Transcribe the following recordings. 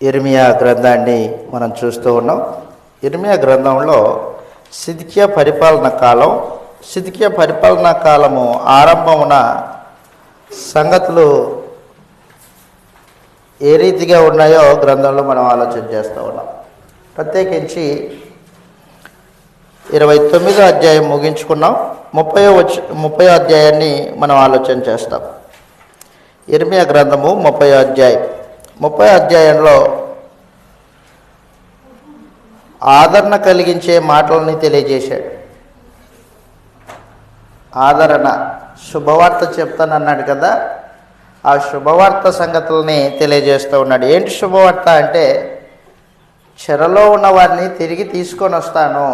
యిర్మీయా గ్రంథాన్ని మనం చూస్తూ ఉన్నాం. యిర్మీయా గ్రంథంలో సిద్కియా పరిపాలనా కాలము ఆరంభమున సంగతులు ఏ రీతిగా ఉన్నాయో గ్రంథంలో మనం ఆలోచన చేస్తూ ఉన్నాం. ప్రత్యేకించి 29వ అధ్యాయం ముగించుకున్నాం. 30వ అధ్యాయాన్ని మనం ఆలోచన చేస్తాం. యిర్మీయా గ్రంథము 30వ అధ్యాయం. 30వ అధ్యాయంలో ఆదరణ కలిగించే మాటలని తెలియజేశాడు. ఆదరణ, శుభవార్త చెప్తానన్నాడు కదా, ఆ శుభవార్త సంగతుల్ని తెలియజేస్తూ ఉన్నాడు. ఏంటి శుభవార్త అంటే, చెరలో ఉన్న వారిని తిరిగి తీసుకొని వస్తాను.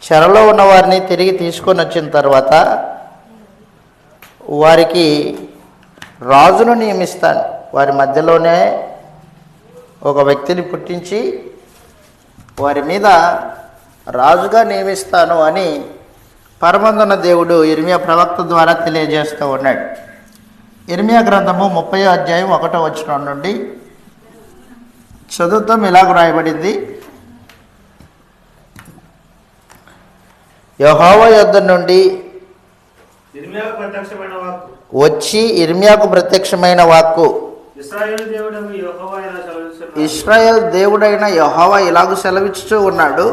చెరలో ఉన్న వారిని తిరిగి తీసుకొని వచ్చిన తర్వాత వారికి రాజును నియమిస్తాను. వారి మధ్యలోనే ఒక వ్యక్తిని పుట్టించి వారి మీద రాజుగా నియమిస్తాను అని పరమందున్న దేవుడు యిర్మీయా ప్రవక్త ద్వారా తెలియజేస్తూ ఉన్నాడు. యిర్మీయా గ్రంథము 30వ అధ్యాయం 1వ వచనం నుండి చదువుతాం. ఇలాగ రాయబడింది: యెహోవా యొద్ద నుండి వచ్చి యిర్మీయాకు ప్రత్యక్షమైన వాక్కు, ఇశ్రాయేలు దేవుడైన యెహోవా ఇలాగ సెలవిచ్చుచూ ఉన్నాడు,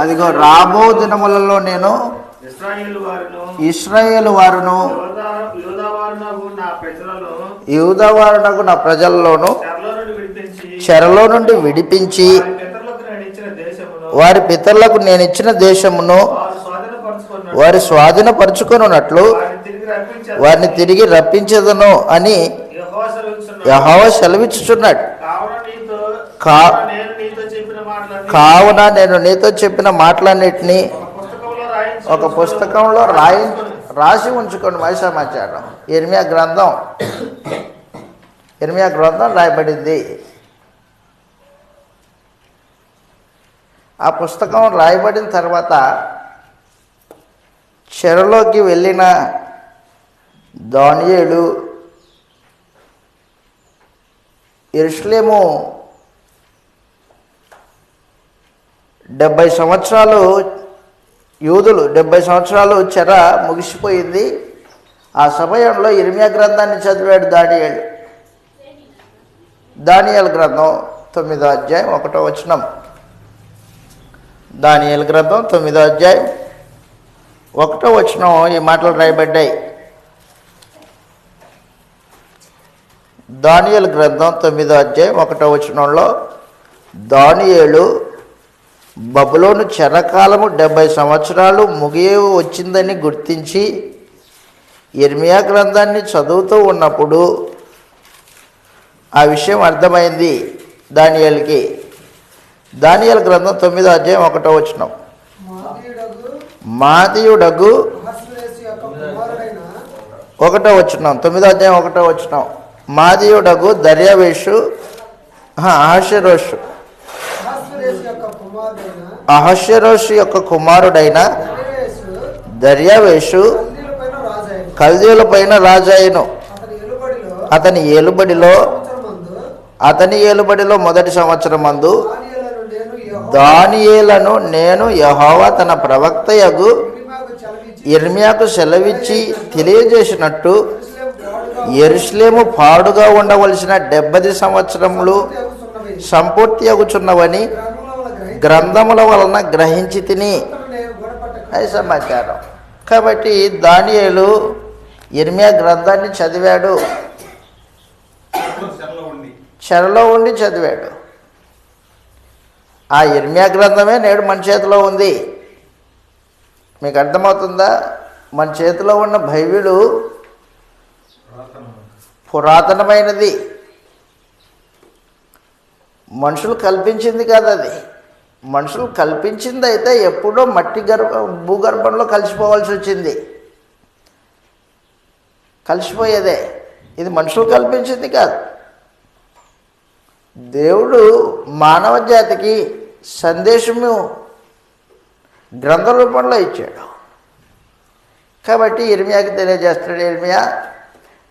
అదిగో రాబో దినములలో నేను ఇశ్రాయేలు వారును యూదావారునకు నా ప్రజలలోను చెరలో నుండి విడిపించి వారి పితరులకు నేను ఇచ్చిన దేశమును వారి స్వాధీనపరుచుకొనున్నట్లు వారిని తిరిగి రప్పించదును అని యెహోవా సెలవిచ్చుచున్నాడు. కావున నేను నీతో చెప్పిన మాటలన్నిటినీ ఒక పుస్తకంలో రాసి ఉంచుకోండి. మరి సమాచారం యిర్మీయా గ్రంథం రాయబడింది. ఆ పుస్తకం రాయబడిన తర్వాత చెరలోకి వెళ్ళిన దానియేలు యెరూషలేము 70 సంవత్సరాలు, యూదులు 70 సంవత్సరాలు చెర ముగిసిపోయింది. ఆ సమయంలో యిర్మీయా గ్రంథాన్ని చదివాడు దానియేలు గ్రంథం 9వ అధ్యాయం 1వ వచనం. దానియేలు గ్రంథం 9వ అధ్యాయం 1వ వచనం ఈ మాటలు రాయబడ్డాయి. దానియేలు గ్రంథం 9వ అధ్యాయం 1వ వచనంలో దానియేలు బబులోను చెరకాలము 70 సంవత్సరాలు ముగియ వచ్చిందని గుర్తించి యిర్మీయా గ్రంథాన్ని చదువుతూ ఉన్నప్పుడు ఆ విషయం అర్థమైంది దానియేలుకి. దానియేలు గ్రంథం 9వ అధ్యాయం 1వ వచనం: మాదీయుడగు 1వ వచనం, 9వ అధ్యాయం 1వ వచనం. మాదీయుడగు దర్యావేషు అహష్వేరోషు యొక్క కుమారుడైన దర్యావేషు కల్దీయుల పైన రాజాయను. అతని ఏలుబడిలో మొదటి సంవత్సరం మందు దానియేలను నేను యెహోవా తన ప్రవక్తయగు యిర్మీయాకు సెలవిచ్చి తెలియజేసినట్టు యెరూషలేము పాడుగా ఉండవలసిన 70 సంవత్సరములు సంపూర్తి అగుచున్నవని గ్రంథముల వలన గ్రహించి తిని అది సమాచారం. కాబట్టి దానియేలు యిర్మీయా గ్రంథాన్ని చదివాడు, చెరలో ఉండి చదివాడు. ఆ యిర్మీయా గ్రంథమే నేడు మన చేతిలో ఉంది. మీకు అర్థమవుతుందా? మన చేతిలో ఉన్న బైబిలు పురాతనమైనది, మనుషులు కల్పించింది కాదు. అది మనుషులు కల్పించింది అయితే ఎప్పుడో భూగర్భంలో కలిసిపోవాల్సి వచ్చింది, కలిసిపోయేదే. ఇది మనుషులు కల్పించింది కాదు. దేవుడు మానవ జాతికి సందేశము గ్రంథ రూపంలో ఇచ్చాడు. కాబట్టి యిర్మీయాకి తెలియజేస్తాడు, యిర్మీయా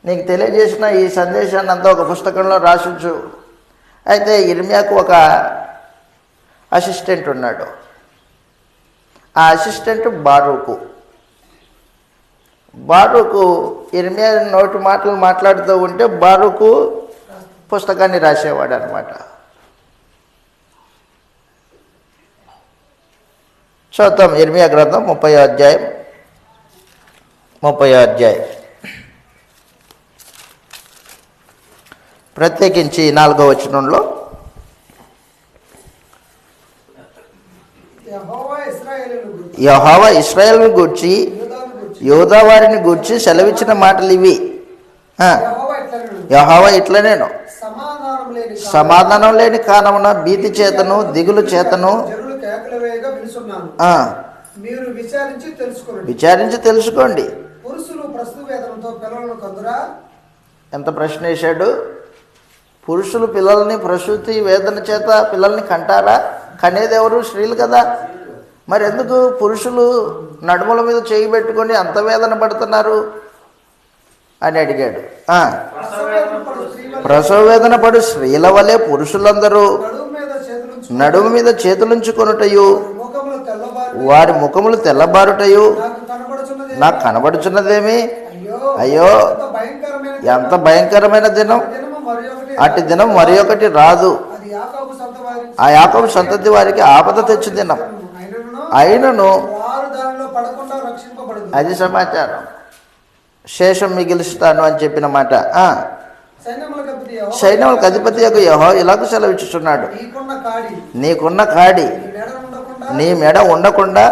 నీకు తెలియజేసిన ఈ సందేశాన్ని అంతా ఒక పుస్తకంలో రాసించు. అయితే ఇర్మియాకు ఒక అసిస్టెంట్ ఉన్నాడు. ఆ అసిస్టెంట్ బారూకు ఇర్మియా నోటి మాటలు మాట్లాడుతూ ఉంటే బారూకు పుస్తకాన్ని రాసేవాడు అనమాట. చూద్దాం ఇర్మియా గ్రంథం 30వ అధ్యాయం. ప్రత్యేకించి 4వ వచనంలో యెహోవా ఇశ్రాయేలును గూర్చి యూదా వారిని గూర్చి సెలవిచ్చిన మాటలు ఇవి. యెహోవా ఇట్లా నేను సమాధానం లేని కారణమున భీతి చేతను దిగులు చేతను విచారించి తెలుసుకోండి. ఎంత ప్రశ్న వేశాడు. పురుషులు పిల్లల్ని ప్రసూతి వేదన చేత పిల్లల్ని కంటారా? కనేది ఎవరు? స్త్రీలు కదా. మరి ఎందుకు పురుషులు నడుముల మీద చేయి పెట్టుకొని అంత వేదన పడుతున్నారు అని అడిగాడు. ప్రసవ వేదన పడు స్త్రీల వలె పురుషులందరూ నడుము మీద చేతులుంచుకొనుటయు వారి ముఖములు తెల్లబారుటయు నాకు కనబడుచున్నదేమి? అయ్యో, ఎంత భయంకరమైన దినం! అటు దినం మరి ఒకటి రాదు. ఆ యాకోబు సంతతి వారికి ఆపద తెచ్చు దినం. అయినను అది సమాచారం. శేషం మిగిలిస్తాను అని చెప్పిన మాట. సైన్యములకు అధిపతి యొక్క యెహోవా ఇలాగ సెలవిచ్చుచున్నాడు, నీకున్న కాడి నీ మెడ ఉండకుండా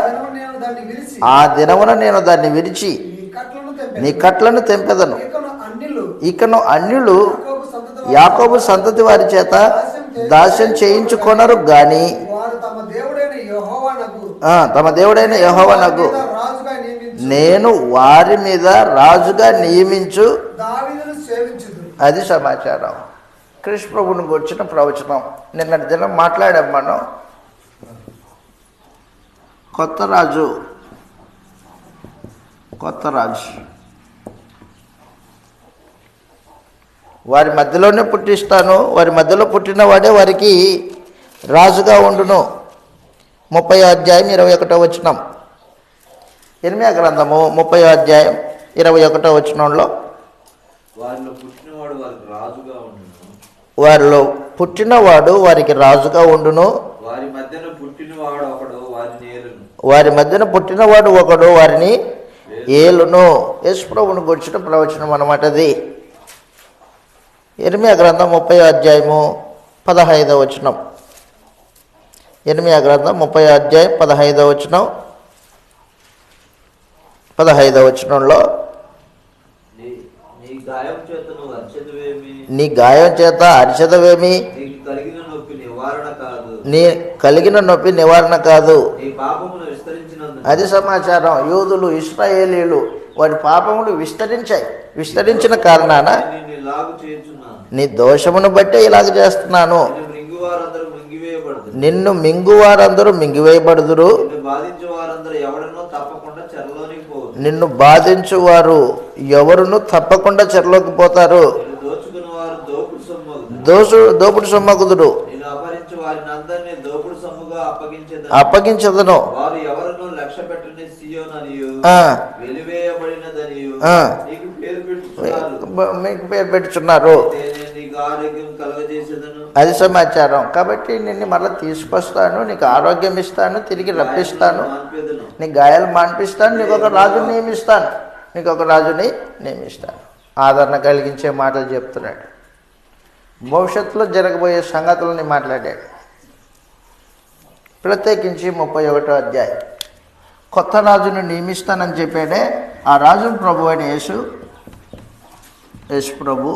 ఆ దినమున నేను దాన్ని విరిచి నీ కట్లను తెంపెదను. ఇకను అన్యులు యాకోబు సంతతి వారి చేత దాస్యం చేయించుకొనరు గాని తమ దేవుడైన యెహోవానగు నేను వారి మీద రాజుగా నియమించు. అది సమాచారం. కృష్ణ ప్రభువుని గురించిన ప్రవచనం నిన్నటి దినం మాట్లాడాం మనం. కొత్త రాజు వారి మధ్యలోనే పుట్టిస్తాను, వారి మధ్యలో పుట్టిన వాడే వారికి రాజుగా ఉండును. 30వ అధ్యాయం 21వ వచనం. ఇర్మియా గ్రంథము 30వ అధ్యాయం 21వ వచనంలో వారిలో పుట్టినవాడు వారికి రాజుగా ఉండును. వారి మధ్యన పుట్టినవాడు ఒకడు వారిని ఏలును. యేసు ప్రభువుని గురించిన ప్రవచనం అన్నమాట అది. ఇర్మియా గ్రంథం 30వ అధ్యాయము 15వ వచనం. ఇర్మియా గ్రంథం 30వ అధ్యాయం 15వ వచనం. 15వ వచనంలో నీ గాయం చేత అరిచెదవేమి? నీ కలిగిన నొప్పి నివారణ కాదు. అది సమాచారం. యూదులు ఇశ్రాయేలీలు వారి పాపములు విస్తరించిన కారణాన నీ దోషమును బట్టే ఇలాగ చేస్తున్నాను. నిన్ను మింగువారందరూ మింగివేయబడుదురు. నిన్ను బాధించువారు ఎవరును తప్పకుండా చెరలోకి పోతారు. దోపుడు సొమ్మగుదురు అప్పగించదను. మీకు పేరు పెట్టుచున్నారు. అది సమాచారం. కాబట్టి నిన్ను మరలా తీసుకొస్తాను, నీకు ఆరోగ్యం ఇస్తాను, తిరిగి రప్పిస్తాను, నీ గాయాలు మాన్పిస్తాను, నీకు ఒక రాజుని నియమిస్తాను. ఆదరణ కలిగించే మాటలు చెప్తున్నాడు. భవిష్యత్తులో జరగబోయే సంగతులని మాట్లాడాడు. ప్రత్యేకించి 31వ అధ్యాయం కొత్త రాజును నియమిస్తానని చెప్పాడే. ఆ రాజు ప్రభు అని యేసు ప్రభు.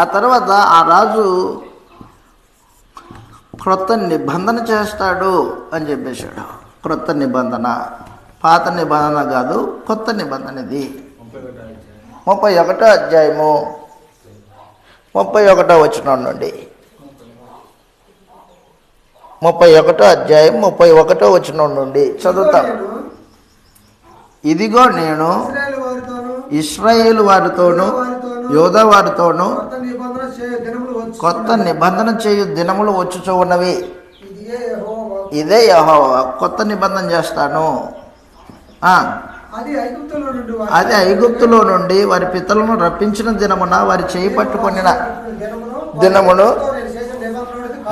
ఆ తర్వాత ఆ రాజు క్రొత్త నిబంధన చేస్తాడు అని చెప్పేశాడు. క్రొత్త నిబంధన, పాత నిబంధన కాదు, కొత్త నిబంధన ఇది. 31వ అధ్యాయము 31వ వచనం నుండి 31వ అధ్యాయం 31వ వచనం నుండి చదువుతాను. ఇదిగో నేను ఇశ్రాయేలు వారితోనూ యోధా వారితోనూ కొత్త నిబంధన చేయు దినములు వచ్చుచూ ఉన్నవి. ఇదే యెహోవా కొత్త నిబంధన చేస్తాను. అది ఐగుప్తులో నుండి వారి పితరులను రప్పించిన దినమున వారి చేయి పట్టుకొనిన దినమును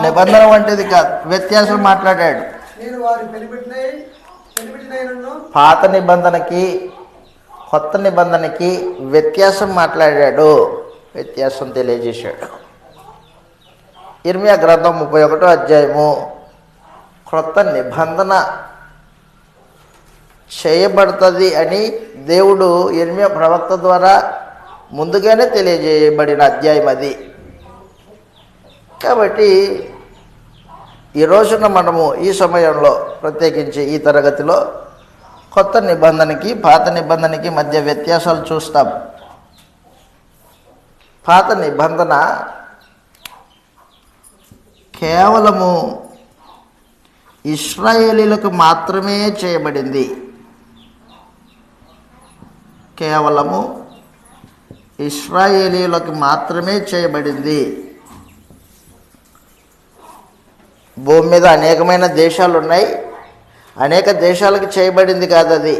నిబంధన వంటిది కాదు. వ్యత్యాసం మాట్లాడాడు. పాత నిబంధనకి కొత్త నిబంధనకి వ్యత్యాసం మాట్లాడాడు, వ్యత్యాసం తెలియజేశాడు. ఇర్మియా గ్రంథం 31వ అధ్యాయము క్రొత్త నిబంధన చేయబడుతుంది అని దేవుడు ఇర్మియా ప్రవక్త ద్వారా ముందుగానే తెలియజేయబడిన అధ్యాయం అది. కాబట్టి ఈ రోజున మనము ఈ సమయంలో ప్రత్యేకించి ఈ తరగతిలో కొత్త నిబంధనకి పాత నిబంధనకి మధ్య వ్యత్యాసాలు చూస్తాం. పాత నిబంధన కేవలము ఇశ్రాయేలీలకు మాత్రమే చేయబడింది. కేవలము ఇశ్రాయేలీలకు మాత్రమే చేయబడింది. భూమి మీద అనేకమైన దేశాలు ఉన్నాయి, అనేక దేశాలకు చేయబడింది కాదు. అది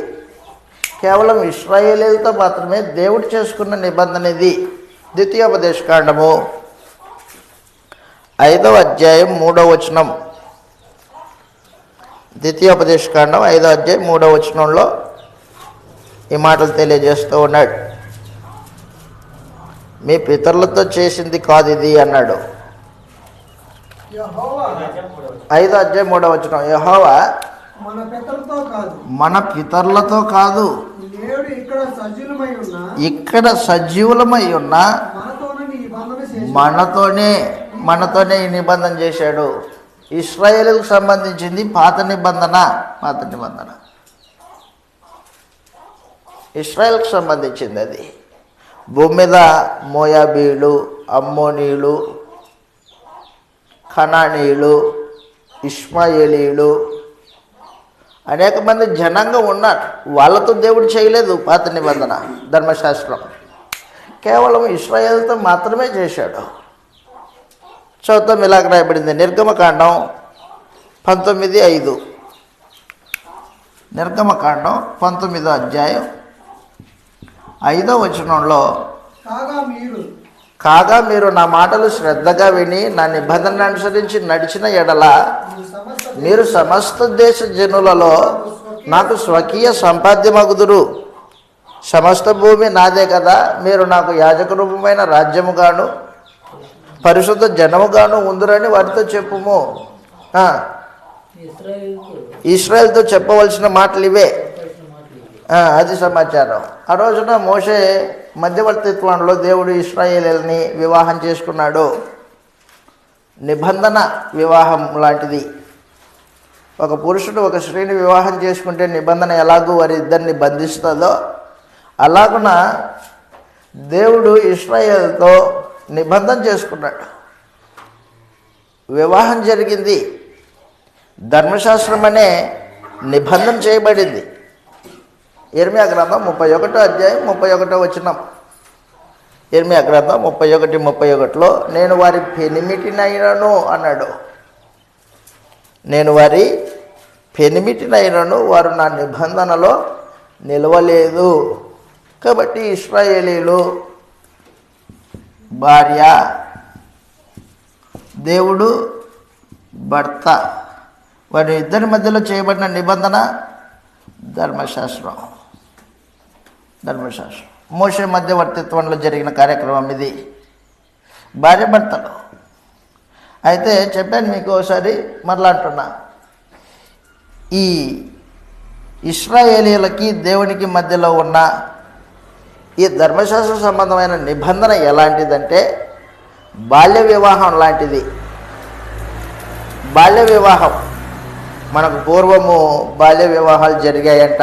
కేవలం ఇశ్రాయేలీలతో మాత్రమే దేవుడు చేసుకున్న నిబంధన ఇది. ద్వితీయోపదేశకాండము 5వ అధ్యాయం 3వ వచనం. ద్వితీయోపదేశకాండం 5వ అధ్యాయం 3వ వచనంలో ఈ మాటలు తెలియజేస్తూ ఉన్నాడు. మీ పితరులతో చేసింది కాదు ఇది అన్నాడు. 5వ అధ్యాయం 3వ వచనం. యెహోవా మన పితరులతో కాదు, ఇక్కడ సజీవులమై ఉన్న మనతోనే ఈ నిబంధన చేశాడు. ఇశ్రాయేలుకు సంబంధించింది పాత నిబంధన. ఇశ్రాయేల్కి సంబంధించింది అది. భూమి మీద మోయాబీలు, అమ్మోనీయులు, కనానీయులు, ఇష్మాయేలీయులు అనేక మంది జనాంగం ఉన్నారు. వాళ్ళతో దేవుడు చేయలేదు పాత నిబంధన ధర్మశాస్త్రం. కేవలం ఇశ్రాయేలుతో మాత్రమే చేశాడు. చదువుతాం ఇలాగ రాయబడింది. నిర్గమకాండం 19:5. నిర్గమకాండం 19వ అధ్యాయం 5వ వచనంలో, కాగా మీరు నా మాటలు శ్రద్ధగా విని నా నిబంధనను అనుసరించి నడిచిన ఎడల మీరు సమస్త దేశ జనులలో నాకు స్వకీయ సంపాద్యమగుదురు. సమస్త భూమి నాదే కదా, మీరు నాకు యాజక రూపమైన రాజ్యముగాను పరిశుద్ధ జనముగాను ఉందురని వారితో చెప్పుము. ఇశ్రాయేలుతో చెప్పవలసిన మాటలు ఇవే. అది సమాచారం. ఆ రోజున మోషే మధ్యవర్తిత్వంలో దేవుడు ఇశ్రాయేలీయుల్ని వివాహం చేసుకున్నాడు. నిబంధన వివాహం లాంటిది. ఒక పురుషుడు ఒక స్త్రీని వివాహం చేసుకుంటే నిబంధన ఎలాగూ వారి ఇద్దరిని బంధిస్తుందో అలాగున దేవుడు ఇశ్రాయేలుతో నిబంధన చేసుకున్నాడు. వివాహం జరిగింది. ధర్మశాస్త్రం అనే నిబంధన చేయబడింది. ఇర్మియా గ్రంథం 31వ అధ్యాయం 31వ వచనం. ఇర్మియా గ్రంథం 31:31లో నేను వారి పెనిమిటినైనను అన్నాడు. నేను వారి పెనిమిటినైనను వారు నా నిబంధనలో నిలవలేదు. కాబట్టి ఇశ్రాయేలీలు భార్య, దేవుడు భర్త, వారి ఇద్దరి మధ్యలో చేయబడిన నిబంధన ధర్మశాస్త్రం. మోషే మధ్యవర్తిత్వంలో జరిగిన కార్యక్రమం ఇది. భార్య భర్తలు. అయితే చెప్పాను మీకు ఒకసారి, మరలా అంటున్నా, ఈ ఇశ్రాయేలీయులకి దేవునికి మధ్యలో ఉన్న ఈ ధర్మశాస్త్ర సంబంధమైన నిబంధన ఎలాంటిదంటే బాల్య వివాహం లాంటిది. బాల్య వివాహం మనకు పూర్వము బాల్య వివాహాలు జరిగాయంట.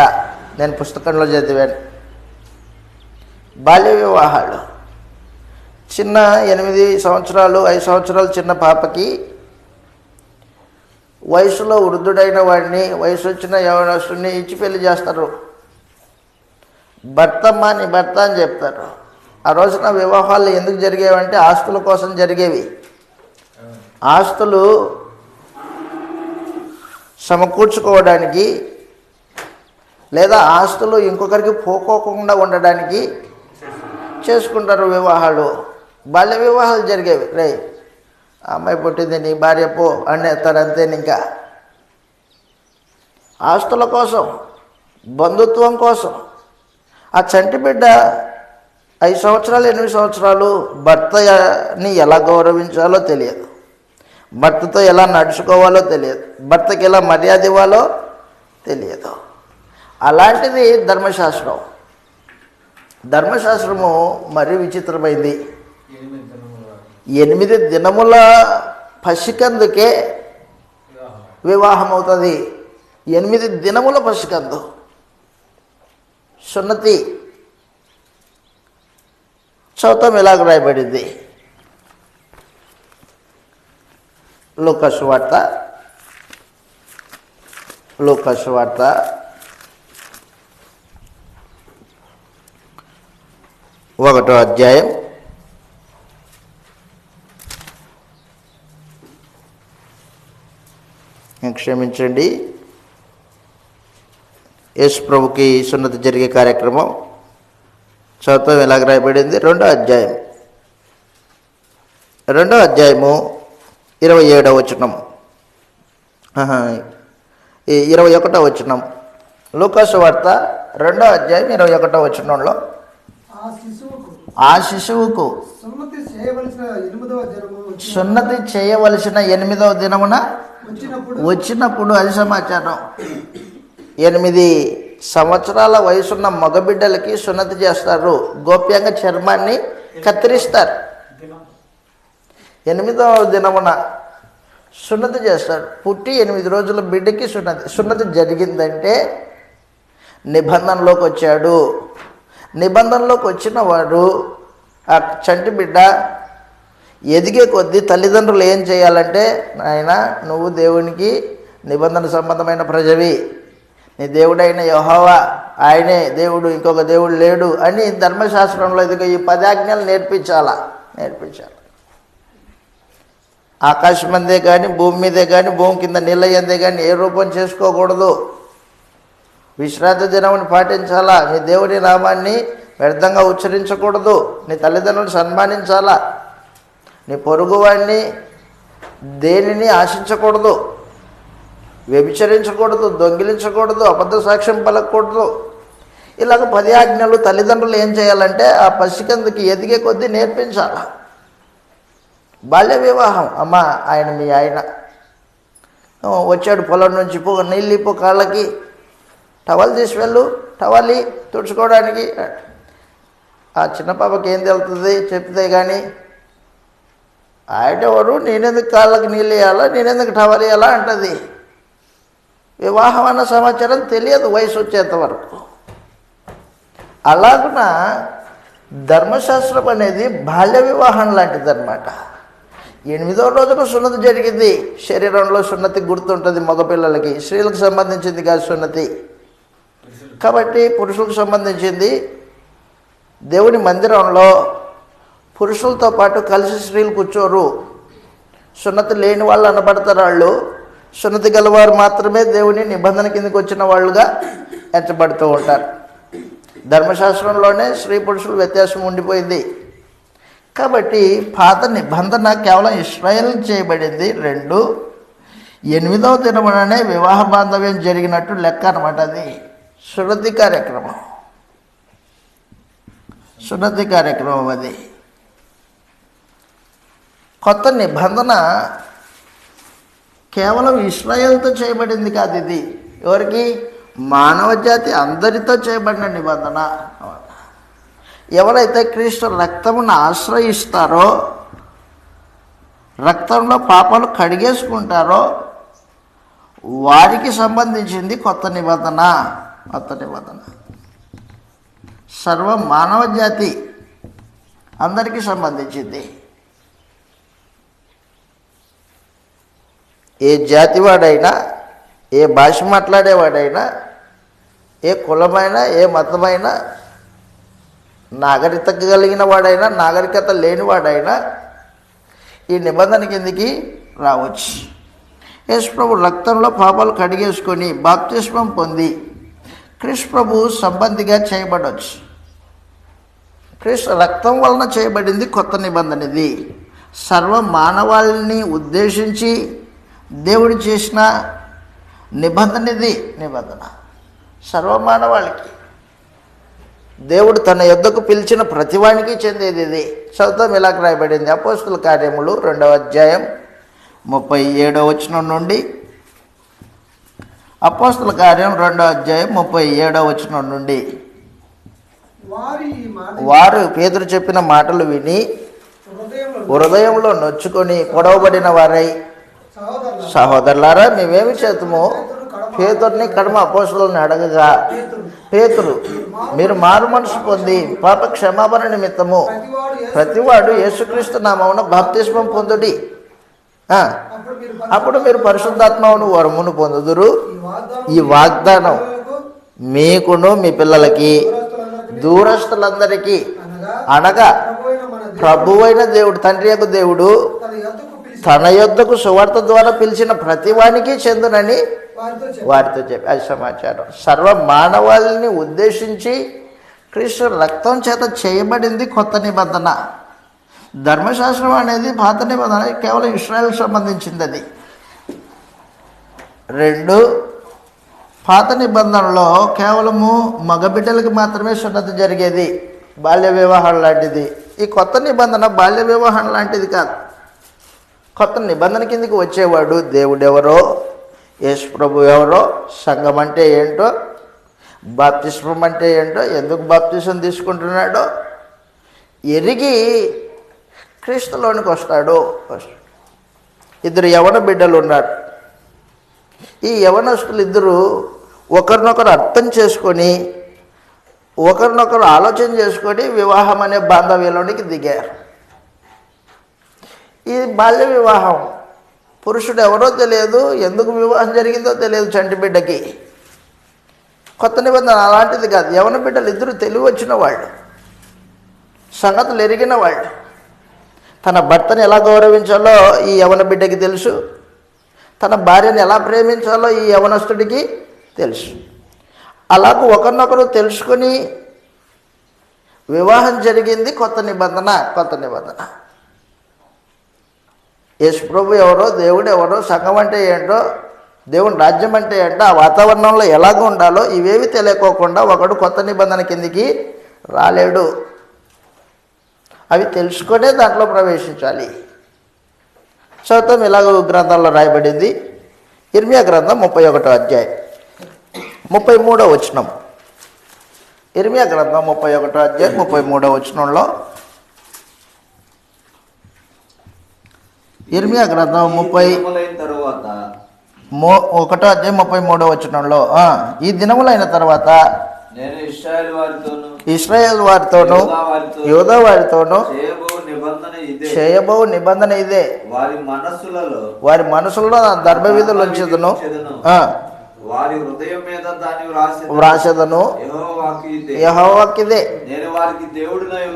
నేను పుస్తకంలో చదివాను. బాల్య వివాహాలు చిన్న 8 సంవత్సరాలు 5 సంవత్సరాలు చిన్న పాపకి వయసులో వృద్ధుడైన వాడిని, వయసు వచ్చిన యవనస్తుని ఇచ్చి పెళ్లి చేస్తారు. భర్తమ్మ నీ భర్త అని చెప్తారు. ఆ రోజున వివాహాలు ఎందుకు జరిగేవంటే ఆస్తుల కోసం జరిగేవి. ఆస్తులు సమకూర్చుకోవడానికి లేదా ఆస్తులు ఇంకొకరికి పోకోకుండా ఉండడానికి చేసుకుంటారు వివాహాలు. బాల్య వివాహాలు జరిగేవి. రే అమ్మాయి పుట్టింది నీ భార్య పో అనేస్తారు, అంతే. ఇంకా ఆస్తుల కోసం, బంధుత్వం కోసం. ఆ చంటి బిడ్డ 5 సంవత్సరాలు 8 సంవత్సరాలు భర్తని ఎలా గౌరవించాలో తెలియదు, భర్తతో ఎలా నడుచుకోవాలో తెలియదు, భర్తకి ఎలా మర్యాద ఇవ్వాలో తెలియదు. అలాంటిది ధర్మశాస్త్రం. ధర్మశాస్త్రము మరీ విచిత్రమైంది. 8 దినముల పసికందుకే వివాహం అవుతుంది. 8 దినముల పసికందు సున్నతి. చౌతం ఇలాగ రాయబడింది. లూకా సువార్త 1వ అధ్యాయం 'క్షమించండి, యేసు ప్రభుకి సున్నతి జరిగే కార్యక్రమం చదువుతాం. ఎలాగ రాయబడింది? 2వ అధ్యాయము 27వ వచనం, 21వ వచనం. లూకా సువార్త 2వ అధ్యాయం 21వ వచనంలో ఆ శిశువుకు సున్నతి చేయవలసిన 8వ దినమున వచ్చినప్పుడు, అది సమాచారం. 8 సంవత్సరాల వయసున్న మగబిడ్డలకి సున్నతి చేస్తారు. గోప్యంగా చర్మాన్ని కత్తిరిస్తారు. 8వ దినమున సున్నతి చేస్తాడు. పుట్టి 8 రోజుల బిడ్డకి సున్నతి జరిగిందంటే నిబంధనలోకి వచ్చాడు. నిబంధనలోకి వచ్చిన వాడు, ఆ చంటి బిడ్డ ఎదిగే కొద్దీ తల్లిదండ్రులు ఏం చేయాలంటే, నాయన నువ్వు దేవునికి నిబంధన సంబంధమైన ప్రజవి, నీ దేవుడైన యెహోవా ఆయనే దేవుడు, ఇంకొక దేవుడు లేడు అని ధర్మశాస్త్రంలో ఇదిగో ఈ 10 ఆజ్ఞలు నేర్పించాలి. ఆకాశం అందే కానీ, భూమి మీదే కానీ, భూమి కింద నీళ్ళ ఎందే కానీ ఏ రూపం చేసుకోకూడదు. విశ్రాంతి దినముని పాటించాలా. నీ దేవుని నామాన్ని వ్యర్థంగా ఉచ్చరించకూడదు. నీ తల్లిదండ్రులను సన్మానించాలా. నీ పొరుగువాడిని దేనిని ఆశించకూడదు, వ్యభిచరించకూడదు, దొంగిలించకూడదు, అబద్ధ సాక్ష్యం పలకూడదు. ఇలాగ 10 ఆజ్ఞలు తల్లిదండ్రులు ఏం చేయాలంటే ఆ పసికందుకి ఎదిగే కొద్దీ నేర్పించాల. బాల్య వివాహం. అమ్మ ఆయన మీ ఆయన వచ్చాడు పొలం నుంచి, పో నీళ్ళు పో, కాళ్ళకి టవల్ తీసి వెళ్ళు, టవలి తుడుచుకోవడానికి. ఆ చిన్న పాపకి ఏం తెలుస్తుంది చెప్తే కానీ? ఆయన ఎవరు, నేనెందుకు కాళ్ళకి నీళ్ళు వేయాలా, నేనెందుకు టవల్ వేయాలా అంటుంది. వివాహం అన్న సమాచారం తెలియదు వయసు వచ్చేంత వరకు. అలాగున ధర్మశాస్త్రం అనేది బాల్య వివాహం లాంటిది అన్నమాట. 8వ రోజున సున్నతి జరిగింది. శరీరంలో సున్నతి గుర్తుంటుంది మగపిల్లలకి, స్త్రీలకు సంబంధించింది కాదు సున్నతి. కాబట్టి పురుషులకు సంబంధించింది. దేవుని మందిరంలో పురుషులతో పాటు కలిసి స్త్రీలు కూర్చోరు. సున్నతి లేని వాళ్ళు అనబడతారు. వాళ్ళు సున్నతి గలవారు మాత్రమే దేవుని నిబంధన కిందకి వచ్చిన వాళ్ళుగా ఎంచబడుతూ ఉంటారు. ధర్మశాస్త్రంలోనే స్త్రీ పురుషుల వ్యత్యాసం ఉండిపోయింది. కాబట్టి పాత నిబంధన కేవలం ఇశ్రాయేల్ చేయబడింది. 2 8వ దినముననే వివాహ బాంధవ్యం జరిగినట్టు లెక్క అనమాట. అది సున్నతి కార్యక్రమం. అది కొత్త నిబంధన కేవలం ఇశ్రాయేల్తో చేయబడింది కాదు. ఇది ఎవరికి? మానవ జాతి అందరితో చేయబడిన నిబంధన. ఎవరైతే క్రీస్తు రక్తమును ఆశ్రయిస్తారో, రక్తంలో పాపాలు కడిగేసుకుంటారో వారికి సంబంధించింది కొత్త నిబంధన. సర్వ మానవ జాతి అందరికీ సంబంధించింది. ఏ జాతి వాడైనా, ఏ భాష మాట్లాడేవాడైనా, ఏ కులమైనా, ఏ మతమైనా నాగరికత కలిగిన వాడైనా నాగరికత లేనివాడైనా ఈ నిబంధన కిందికి రావచ్చు. యేసు ప్రభు రక్తంలో పాపాలు కడిగేసుకొని బాప్తిస్మం పొంది క్రీస్తు ప్రభు సంబంధిగా చేయబడవచ్చు. క్రీస్తు రక్తం వలన చేయబడింది కొత్త నిబంధన. ఇది సర్వ మానవాళిని ఉద్దేశించి దేవుడు చేసిన నిబంధన. ఇది నిబంధన సర్వమానవాళికి దేవుడు తన యొద్దకు పిలిచిన ప్రతివానికి చెందేది. ఇది చదువుతాం. ఇలాగ రాయబడింది అపోస్తుల కార్యములు 2వ అధ్యాయం 37వ వచనం నుండి. అపోస్తుల కార్యం 2వ అధ్యాయం 37వ వచనం నుండి. వారు పేతురు చెప్పిన మాటలు విని హృదయంలో నొచ్చుకొని పొడవబడిన వారై, సహోదరులారా మేమేమి చేతుము? పేతురుని కడమ అపోస్తులని అడగగా, పేతురు మీరు మారు మనసు పొంది పాప క్షమాపణ నిమిత్తము ప్రతివాడు యేసుక్రీస్తు నామమున బాప్తిస్మం పొందుడి, అప్పుడు మీరు పరిశుద్ధాత్మను వరమును పొందుదురు. ఈ వాగ్దానం మీకును మీ పిల్లలకి దూరస్తులందరికీ, అనగా ప్రభువైన దేవుడు, తండ్రి యొక్క దేవుడు తన యొద్దకు సువార్త ద్వారా పిలిచిన ప్రతివానికి చెందునని వారితో చెప్పి. అది సమాచారం. సర్వ మానవాళిని ఉద్దేశించి క్రీస్తు రక్తం చేత చేయబడింది కొత్త నిబంధన. ధర్మశాస్త్రం అనేది పాత నిబంధన, కేవలం ఇశ్రాయేలుకు సంబంధించింది. అది 2 పాత నిబంధనలో కేవలము మగబిడ్డలకి మాత్రమే సున్నతి జరిగేది, బాల్య వివాహం లాంటిది. ఈ కొత్త నిబంధన బాల్య వివాహం లాంటిది కాదు. కొత్త నిబంధన కిందకి వచ్చేవాడు దేవుడెవరో, యేసు ప్రభు ఎవరో, సంఘం అంటే ఏంటో, బాప్తిస్మం అంటే ఏంటో, ఎందుకు బాప్తిసం తీసుకుంటున్నాడో ఎరిగి క్రీస్తులోనికి వస్తాడు. 2 యవన బిడ్డలు ఉన్నారు. ఈ యవనస్తులు 2 ఒకరినొకరు అర్థం చేసుకొని, ఒకరినొకరు ఆలోచన చేసుకొని వివాహం అనే బాంధవ్యంలోనికి దిగారు. ఈ బాల్య వివాహం, పురుషుడు ఎవరో తెలియదు, ఎందుకు వివాహం జరిగిందో తెలియదు చంటి బిడ్డకి. కొత్త నిబంధన అలాంటిది కాదు. యవన బిడ్డలు 2 తెలివి వచ్చిన వాళ్ళు, సంగతులు ఎరిగిన వాళ్ళు. తన భర్తను ఎలా గౌరవించాలో ఈ యవన బిడ్డకి తెలుసు, తన భార్యను ఎలా ప్రేమించాలో ఈ యవనస్తుడికి తెలుసు. అలాగూ ఒకరినొకరు తెలుసుకొని వివాహం జరిగింది కొత్త నిబంధన. కొత్త నిబంధన యేసు ప్రభు ఎవరో, దేవుడు ఎవరో, సంఘం అంటే ఏంటో, దేవుని రాజ్యం అంటే ఏంటో, ఆ వాతావరణంలో ఎలాగ ఉండాలో ఇవేవి తెలియకోకుండా ఒకడు కొత్త నిబంధన కిందికి రాలేడు. అవి తెలుసుకొనే దాంట్లో ప్రవేశించాలి. చదువుతాం. ఇలాగ గ్రంథంలో రాయబడింది. ఇర్మియా గ్రంథం 31వ అధ్యాయం 33వ వచనం. ఇర్మియా గ్రంథం 31వ అధ్యాయం 33వ వచనంలో, ఇర్మియా గ్రంథం 31వ అధ్యాయం 33వ వచనంలో, ఈ దినములైన తర్వాత నేను ఇశ్రాయేల్ వారితోనూ యూదా వారితోనూ చేయబో నిబంధన ఇదే, వారి మనసులో నా ధర్మవిధులు ఉంచెదను, వారి హృదయం మీద దాన్ని వ్రాసెదను. యెహోవాకిదే,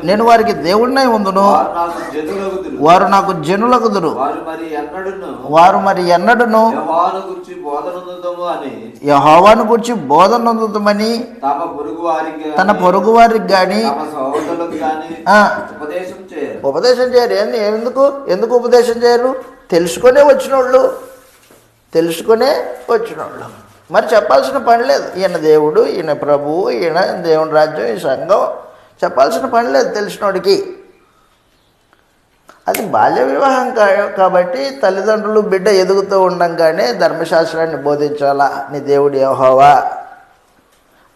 నేను వారికి దేవుడినై ఉందును, వారు నాకు జనులగుదురు. వారు మరి ఎన్నడును యెహోవాను గురించి బోధ నొందుతామని తన పొరుగు వారికి గాని ఉపదేశం చేయరు. ఎందుకు ఉపదేశం చేయరు? తెలుసుకునే వచ్చినోళ్ళు. మరి చెప్పాల్సిన పని లేదు. ఈయన దేవుడు, ఈయన ప్రభువు, ఈయన దేవుని రాజ్యం, ఈ సంఘం చెప్పాల్సిన పని లేదు తెలిసినోడికి. అది బాల్య వివాహం కాబట్టి తల్లిదండ్రులు బిడ్డ ఎదుగుతూ ఉండంగానే ధర్మశాస్త్రాన్ని బోధించాలా. నీ దేవుడు యెహోవా,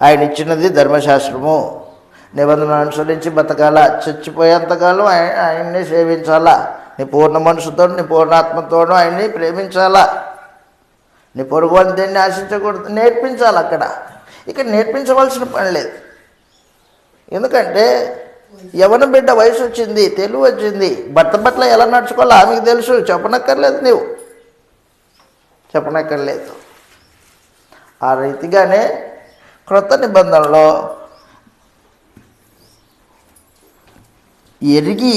ఆయన ఇచ్చినది ధర్మశాస్త్రము, నిబంధన అనుసరించి బతకాల, చచ్చిపోయేంతకాలం ఆయన్ని సేవించాలా. నీ పూర్ణ మనసుతో, నీ పూర్ణాత్మతోనూ ఆయన్ని ప్రేమించాలా. నీ పొరుగు అని దేన్ని ఆశించకూడదు. నేర్పించాలి. అక్కడ ఇక్కడ నేర్పించవలసిన పని లేదు. ఎందుకంటే యవన బిడ్డ వయసు వచ్చింది, తెలివి వచ్చింది, భర్త పట్ల ఎలా నడుచుకోవాలో ఆమెకు తెలుసు. చెప్పనక్కర్లేదు. ఆ రీతిగానే క్రొత్త నిబంధనలో ఎరిగి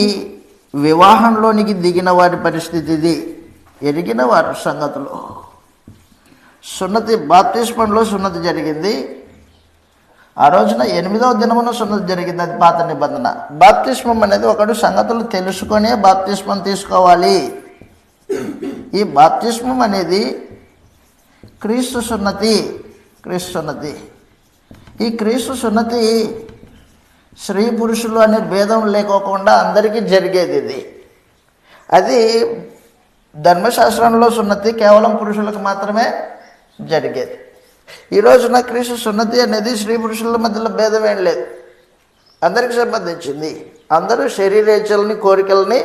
వివాహంలోనికి దిగిన వారి పరిస్థితి ఇది. ఎరిగిన వారి సంగతులు. సున్నతి బాప్తిస్మంలో సున్నతి జరిగింది. ఆ రోజున 8వ దినమున సున్నతి జరిగింది. అది పాత నిబంధన. బాప్తిస్మం అనేది ఒకడు సంగతులు తెలుసుకొనే బాప్తిస్మం తీసుకోవాలి. ఈ బాప్తిస్మం అనేది క్రీస్తు సున్నతి. ఈ క్రీస్తు సున్నతి స్త్రీ పురుషులు అనే భేదం లేకోకుండా అందరికీ జరిగేది ఇది. అది ధర్మశాస్త్రంలో సున్నతి కేవలం పురుషులకు మాత్రమే జరిగేది. ఈ రోజున క్రీస్తు సున్నతి అనేది స్త్రీ పురుషుల మధ్యలో భేదం ఏం లేదు, అందరికి సంబంధించింది. అందరూ శరీరేచ్ఛలని కోరికల్ని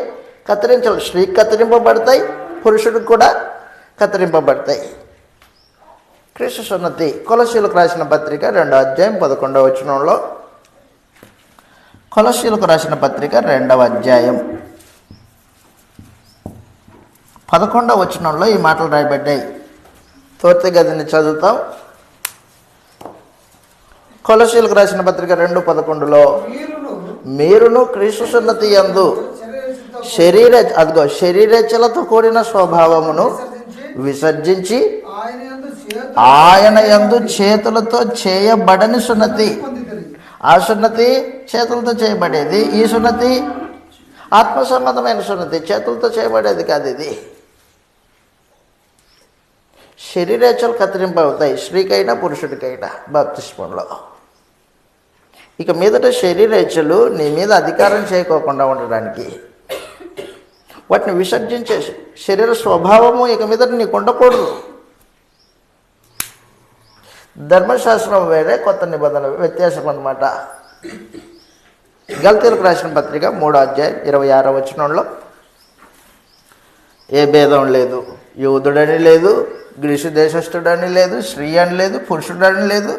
కత్తిరించాలి. స్త్రీకి కత్తిరింపబడతాయి, పురుషుడికి కూడా కత్తిరింపబడతాయి. క్రీస్తు సున్నతి. కొలస్సీలకు రాసిన పత్రిక 2వ అధ్యాయం 11వ వచనంలో, కొలస్సీలకు రాసిన పత్రిక 2వ అధ్యాయం 11వ వచనంలో ఈ మాటలు రాయబడ్డాయి. పూర్తి గదిని చదువుతాం. కొలస్సీలకు రాసిన పత్రిక 2:11లో, మీరును క్రీస్తు సున్నతి యందు శరీరేచ్ఛలతో కూడిన స్వభావమును విసర్జించి ఆయన యందు చేతులతో చేయబడని సున్నతి. ఆ సున్నతి చేతులతో చేయబడేది. ఈ సున్నతి ఆత్మ సంబంధమైన సున్నతి, చేతులతో చేయబడేది కాదు. ఇది శరీరేచ్ఛలు కత్తిరింపవుతాయి, స్త్రీకైనా పురుషుడికైనా బాప్తిస్మంలో. ఇక మీదట శరీరేచ్ఛలు నీ మీద అధికారం చేయకోకుండా ఉండడానికి వాటిని విసర్జించే శరీర స్వభావము ఇక మీదట నీకు ఉండకూడదు. ధర్మశాస్త్రం వేరే, కొత్త నిబంధన వ్యత్యాసం అన్నమాట. గల్తీలకు రాసిన పత్రిక 3వ అధ్యాయం 26వ వచనంలో, ఏ భేదం లేదు, యూదుడని లేదు, గ్రీసు దేశస్థుడని లేదు, స్త్రీ అని లేదు, పురుషుడని లేదు,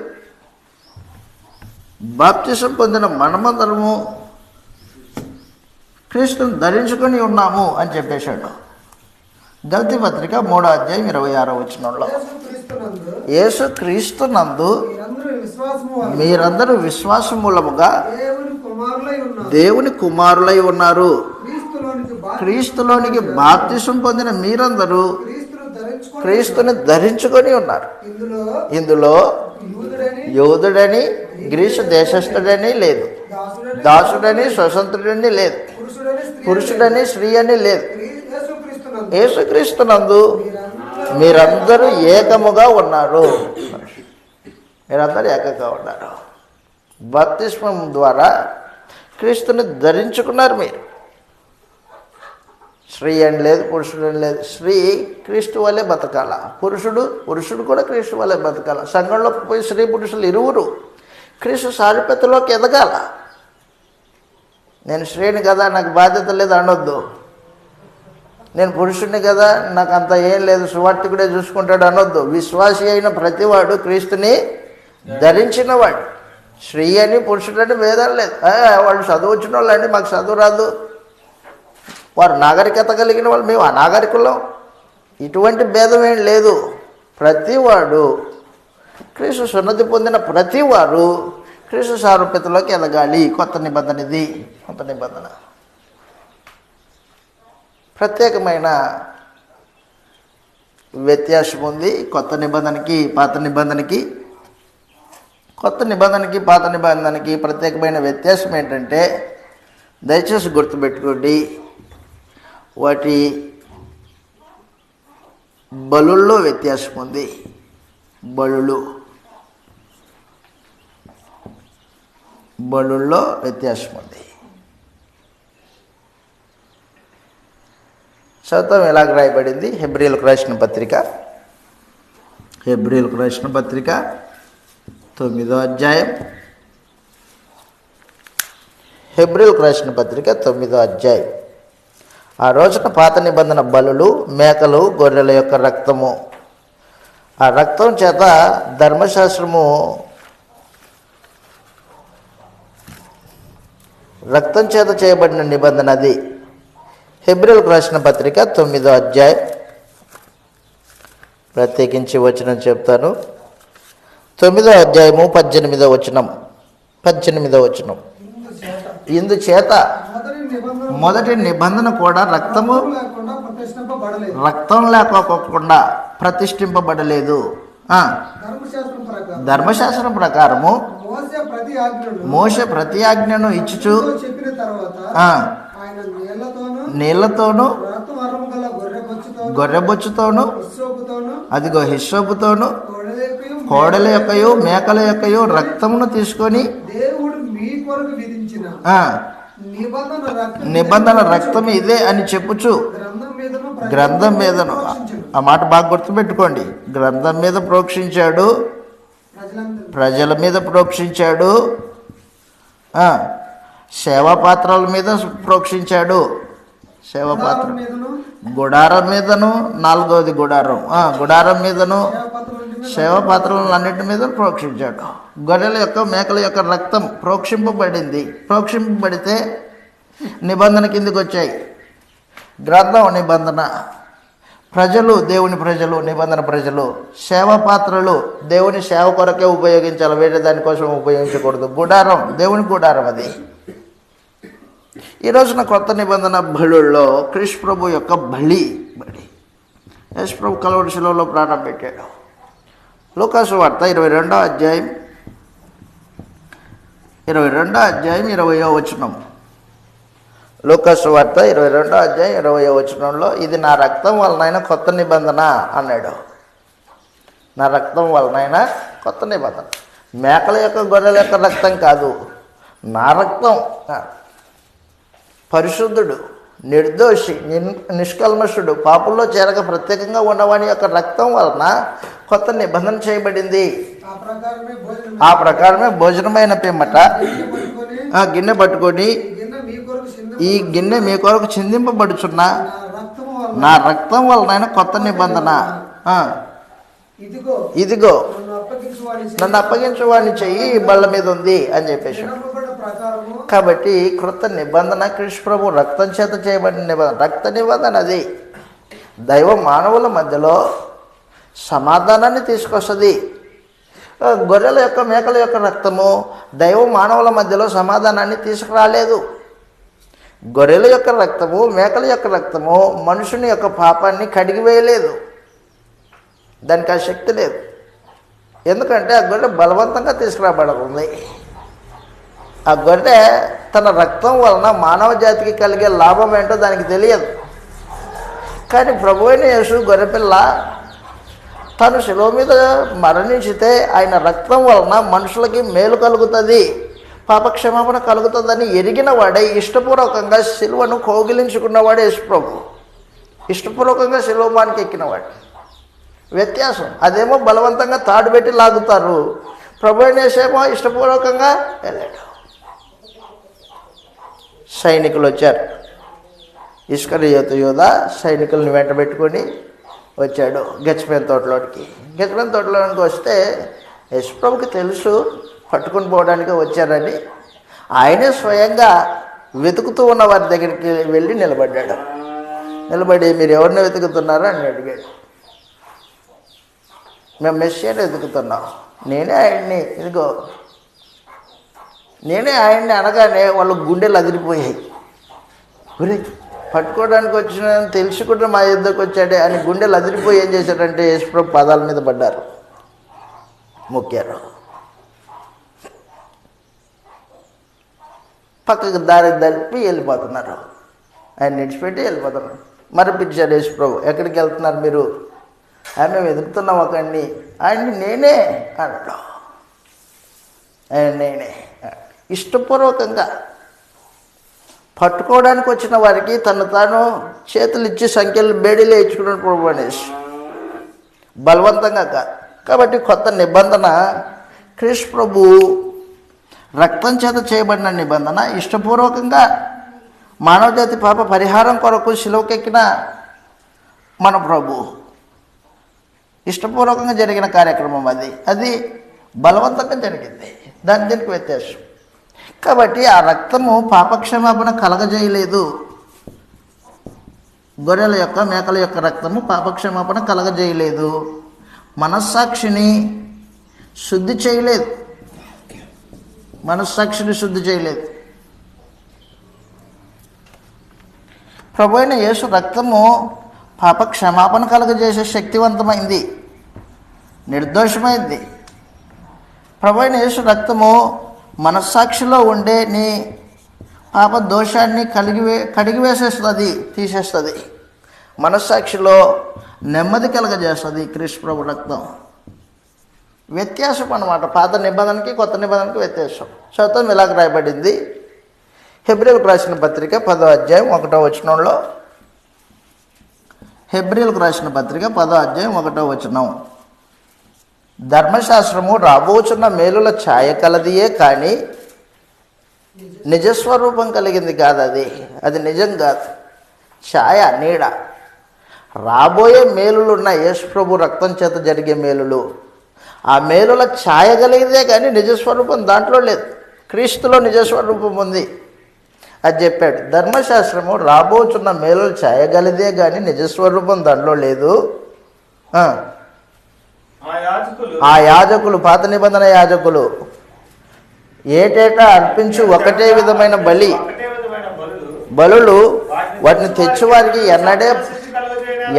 బాప్తిసం పొందిన మనమందరము క్రీస్తుని ధరించుకొని ఉన్నాము అని చెప్పేశాడు. గల్తీ పత్రిక 3వ అధ్యాయం 26వ వచనంలో, యేసు క్రీస్తునందు మీరందరూ విశ్వాసం మూలముగా దేవుని కుమారులై ఉన్నారు. క్రీస్తులోనికి బాప్తిసం పొందిన మీరందరూ క్రీస్తుని ధరించుకొని ఉన్నారు. ఇందులో యూదుడని గ్రీసు దేశస్థుడని లేదు, దాసుడని స్వతంత్రుడని లేదు, పురుషుడని స్త్రీ అని లేదు. యేసుక్రీస్తునందు మీరందరూ ఏకముగా ఉన్నారు. మీరందరూ ఏకంగా ఉన్నారు. బాప్తిస్మం ద్వారా క్రీస్తుని ధరించుకున్నారు. మీరు స్త్రీ అని లేదు, పురుషుడు అని లేదు. స్త్రీ క్రీస్తు వల్లే బతకాల, పురుషుడు కూడా క్రీస్తు వల్లే బతకాల. సంఘంలో పోయి స్త్రీ పురుషులు ఇరువురు క్రీస్తు సారూప్యతలోకి ఎదగాల. నేను స్త్రీని కదా, నాకు బాధ్యత లేదు అనొద్దు. నేను పురుషుడిని కదా, నాకు అంత ఏం లేదు, సువార్తికుడే చూసుకుంటాడు అనొద్దు. విశ్వాసి అయిన ప్రతివాడు క్రీస్తుని ధరించినవాడు. స్త్రీ అని పురుషుడని భేదం లేదు. వాళ్ళు చదువు వచ్చిన వాళ్ళు అండి, మాకు చదువు రాదు, వారు నాగరికత కలిగిన వాళ్ళు, మేము అనాగరికులం, ఇటువంటి భేదం ఏం లేదు. ప్రతివాడు క్రీస్తు సున్నతి పొందిన ప్రతివారు క్రీస్తు సారూప్యతలోకి ఎదగాలి. కొత్త నిబంధన ఇది. కొత్త నిబంధన ప్రత్యేకమైన వ్యత్యాసం ఉంది కొత్త నిబంధనకి పాత నిబంధనకి. కొత్త నిబంధనకి పాత నిబంధనకి ప్రత్యేకమైన వ్యత్యాసం ఏంటంటే, దయచేసి గుర్తుపెట్టుకోండి, వాటి బలుల్లో వ్యత్యాసం ఉంది. బలుల్లో వ్యత్యాసం ఉంది. చదువుతాం ఎలాగ రాయబడింది. హెబ్రీయులకు రాసిన పత్రిక 9వ అధ్యాయం. హెబ్రీయులకు రాసిన పత్రిక 9వ అధ్యాయం. ఆ రోజున పాత నిబంధన బలులు, మేకలు, గొర్రెల యొక్క రక్తము, ఆ రక్తం చేత ధర్మశాస్త్రము, రక్తం చేత చేయబడిన నిబంధన అది. హెబ్రీయులకు రాసిన పత్రిక 9వ అధ్యాయం, ప్రత్యేకించి వచనం చెప్తాను. 9వ అధ్యాయము 18వ వచనం. ఇందుచేత మొదటి నిబంధన కూడా రక్తం లేకోకుండా ప్రతిష్ఠింపబడలేదు. ధర్మశాస్త్రం ప్రకారము మోషే ప్రతి ఆజ్ఞను ఇచ్చుచు నీళ్లతోను గొర్రెబొచ్చుతోను అదిగో హిస్సోపుతోను కోడల యొక్కయు మేకల యొక్కయు రక్తమును తీసుకొని నిబంధన రక్తం ఇదే అని చెప్పుచు గ్రంథం మీదను, ఆ మాట బాగా గుర్తుపెట్టుకోండి, గ్రంథం మీద ప్రోక్షించాడు, ప్రజల మీద ప్రోక్షించాడు, సేవా పాత్రల మీద ప్రోక్షించాడు. సేవాపాత్ర గుడారం మీదను, నాలుగవది గుడారం మీదను సేవాపాత్రలన్నింటి మీద ప్రోక్షించాడు. గొర్రెల యొక్క మేకల యొక్క రక్తం ప్రోక్షింపబడింది. ప్రోక్షింపబడితే నిబంధన కిందకి వచ్చాయి. గ్రంథం నిబంధన, ప్రజలు దేవుని ప్రజలు, నిబంధన ప్రజలు, సేవా పాత్రలు దేవుని సేవ కొరకే ఉపయోగించాలి, వేరే దానికోసం ఉపయోగించకూడదు. గుడారం దేవుని గుడారం అది. ఈ రోజున కొత్త నిబంధన బలుల్లో క్రీస్తు ప్రభు యొక్క బలి యేసు ప్రభు కల్వరి శిలువలో ప్రాణం పెట్టాడు. లూకాసు వార్త 22వ అధ్యాయం 20వ వచనం. లూకాసు వార్త 22వ అధ్యాయం 20వ వచనంలో ఇది నా రక్తం వలనైన కొత్త నిబంధన అన్నాడు. నా రక్తం వలనైన కొత్త నిబంధన. మేకల యొక్క గొర్రెల యొక్క రక్తం కాదు, నా రక్తం. పరిశుద్ధుడు, నిర్దోషి, నిష్కల్మషుడు, పాపుల్లో చేరక ప్రత్యేకంగా ఉన్నవాని యొక్క రక్తం వలన కొత్త నిబంధన చేయబడింది. ఆ ప్రకారమే భోజనమైన పిమ్మట గిన్నె పట్టుకొని, ఈ గిన్నె మీ కొరకు చిందింపబడుచున్న నా రక్తం వలన కొత్త నిబంధన. ఇదిగో నన్ను అప్పగించువాని చెయ్యి బళ్ళ మీద ఉంది అని చెప్పేసి. కాబట్టి కృత నిబంధన క్రీస్తు ప్రభు రక్తం చేత చేయబడిన నిబంధన. రక్త నిబంధన అది దైవ మానవుల మధ్యలో సమాధానాన్ని తీసుకొస్తుంది. గొర్రెల యొక్క మేకల యొక్క రక్తము దైవ మానవుల మధ్యలో సమాధానాన్ని తీసుకురాలేదు. గొర్రెల యొక్క రక్తము, మేకల యొక్క రక్తము మనుషుని యొక్క పాపాన్ని కడిగివేయలేదు. దానికి ఆ శక్తి లేదు. ఎందుకంటే ఆ గొర్రె బలవంతంగా తీసుకురాబడుతుంది. ఆ గొర్రె తన రక్తం వలన మానవ జాతికి కలిగే లాభం ఏంటో దానికి తెలియదు. కానీ ప్రభువైన యేసు గొర్రెపిల్ల తను శిలువ మీద మరణించితే ఆయన రక్తం వలన మనుషులకి మేలు కలుగుతుంది, పాపక్షమాపణ కలుగుతుందని ఎరిగిన వాడే ఇష్టపూర్వకంగా శిలువను కౌగిలించుకున్నవాడే యేసు ప్రభు. ఇష్టపూర్వకంగా శిలువమానికి ఎక్కినవాడు. వ్యత్యాసం. అదేమో బలవంతంగా తాడు పెట్టి లాగుతారు, ప్రభువైన యేసేమో ఇష్టపూర్వకంగా వెళ్ళాడు. సైనికులు వచ్చారు. ఇస్కరియోతు యూదా సైనికులను వెంట పెట్టుకొని వచ్చాడు గెత్సేమనే తోటలోకి. గెత్సేమనే తోటలోకి వస్తే యేసు ప్రభుకి తెలుసు పట్టుకుని పోవడానికి వచ్చారని. ఆయనే స్వయంగా వెతుకుతూ ఉన్న వారి దగ్గరికి వెళ్ళి నిలబడ్డాడు. నిలబడి మీరు ఎవరిని వెతుకుతున్నారో అని అడిగాడు. మేము మెస్సియాని వెతుకుతున్నాం, నేనే ఆయన్ని, ఇదిగో నేనే ఆయన్ని అనగానే వాళ్ళ గుండెలు అదిరిపోయాయి. ఒరే పట్టుకోవడానికి వచ్చిన తెలుసుకుంటే మా యుద్ధకు వచ్చాడే అని గుండెలు అదిరిపోయి ఏం చేశారంటే యేసుప్రభు పాదాల మీద పడ్డారు, మొక్కారు. పక్కకు దారి దలిపి వెళ్ళిపోతున్నారు. ఆయన నిడిచిపెట్టి వెళ్ళిపోతున్నారు. మరిపించాడు యేసుప్రభు, ఎక్కడికి వెళ్తున్నారు మీరు? మేము ఎదుగుతున్నాం ఒకడిని. ఆయన్ని నేనే అన్నాడు. ఆయన నేనే. ఇష్టపూర్వకంగా పట్టుకోవడానికి వచ్చిన వారికి తను తాను చేతులు ఇచ్చి సంఖ్యలు బేడీలు ఇచ్చుకున్నాడు ప్రభు అనేసి, బలవంతంగా కాదు. కాబట్టి కొత్త నిబంధన క్రీస్తు ప్రభు రక్తం చేత చేయబడిన నిబంధన. ఇష్టపూర్వకంగా మానవజాతి పాప పరిహారం కొరకు శిలువకెక్కిన మన ప్రభు ఇష్టపూర్వకంగా జరిగిన కార్యక్రమం అది బలవంతంగా జరిగింది. దీనికి వ్యత్యాసం. కాబట్టి ఆ రక్తము పాపక్షమాపణ కలగజేయలేదు. గొర్రెల యొక్క మేకల యొక్క రక్తము పాపక్షమాపణ కలగజేయలేదు. మనస్సాక్షిని శుద్ధి చేయలేదు. మనస్సాక్షిని శుద్ధి చేయలేదు. ప్రభు అయిన యేసు రక్తము పాప క్షమాపణ కలుగజేసే శక్తివంతమైంది, నిర్దోషమైంది. ప్రభు అయిన యేసు రక్తము మనస్సాక్షిలో ఉండే నీ పాప దోషాన్ని కడిగివేసేస్తుంది, తీసేస్తుంది. మనస్సాక్షిలో నెమ్మది కలగజేస్తుంది క్రీస్తు ప్రభు రక్తం. వ్యత్యాసం అన్నమాట, పాత నిబంధనకి కొత్త నిబంధనకి వ్యత్యాసం. చదువుతాం, ఇలాగ రాయబడింది హెబ్రీయులకు రాసిన పత్రిక 10వ అధ్యాయం 1వ వచనంలో. హెబ్రీయులకు రాసిన పత్రిక 10వ అధ్యాయం 1వ వచనం. ధర్మశాస్త్రము రాబోచున్న మేలుల ఛాయ కలదియే కానీ నిజస్వరూపం కలిగింది కాదు. అది నిజం కాదు, ఛాయ, నీడ. రాబోయే మేలులు ఉన్న యేసు ప్రభు రక్తం చేత జరిగే మేలులు, ఆ మేలుల ఛాయ కలిగితే కానీ నిజస్వరూపం దాంట్లో లేదు. క్రీస్తులో నిజస్వరూపం ఉంది, అది చెప్పాడు. ధర్మశాస్త్రము రాబోచున్న మేలుల ఛాయ కలిదే కానీ నిజస్వరూపం దాంట్లో లేదు. ఆ యాజకులు, పాత నిబంధన యాజకులు ఏటేటా అర్పించు ఒకటే విధమైన బలులు వాటిని తెచ్చేవారికి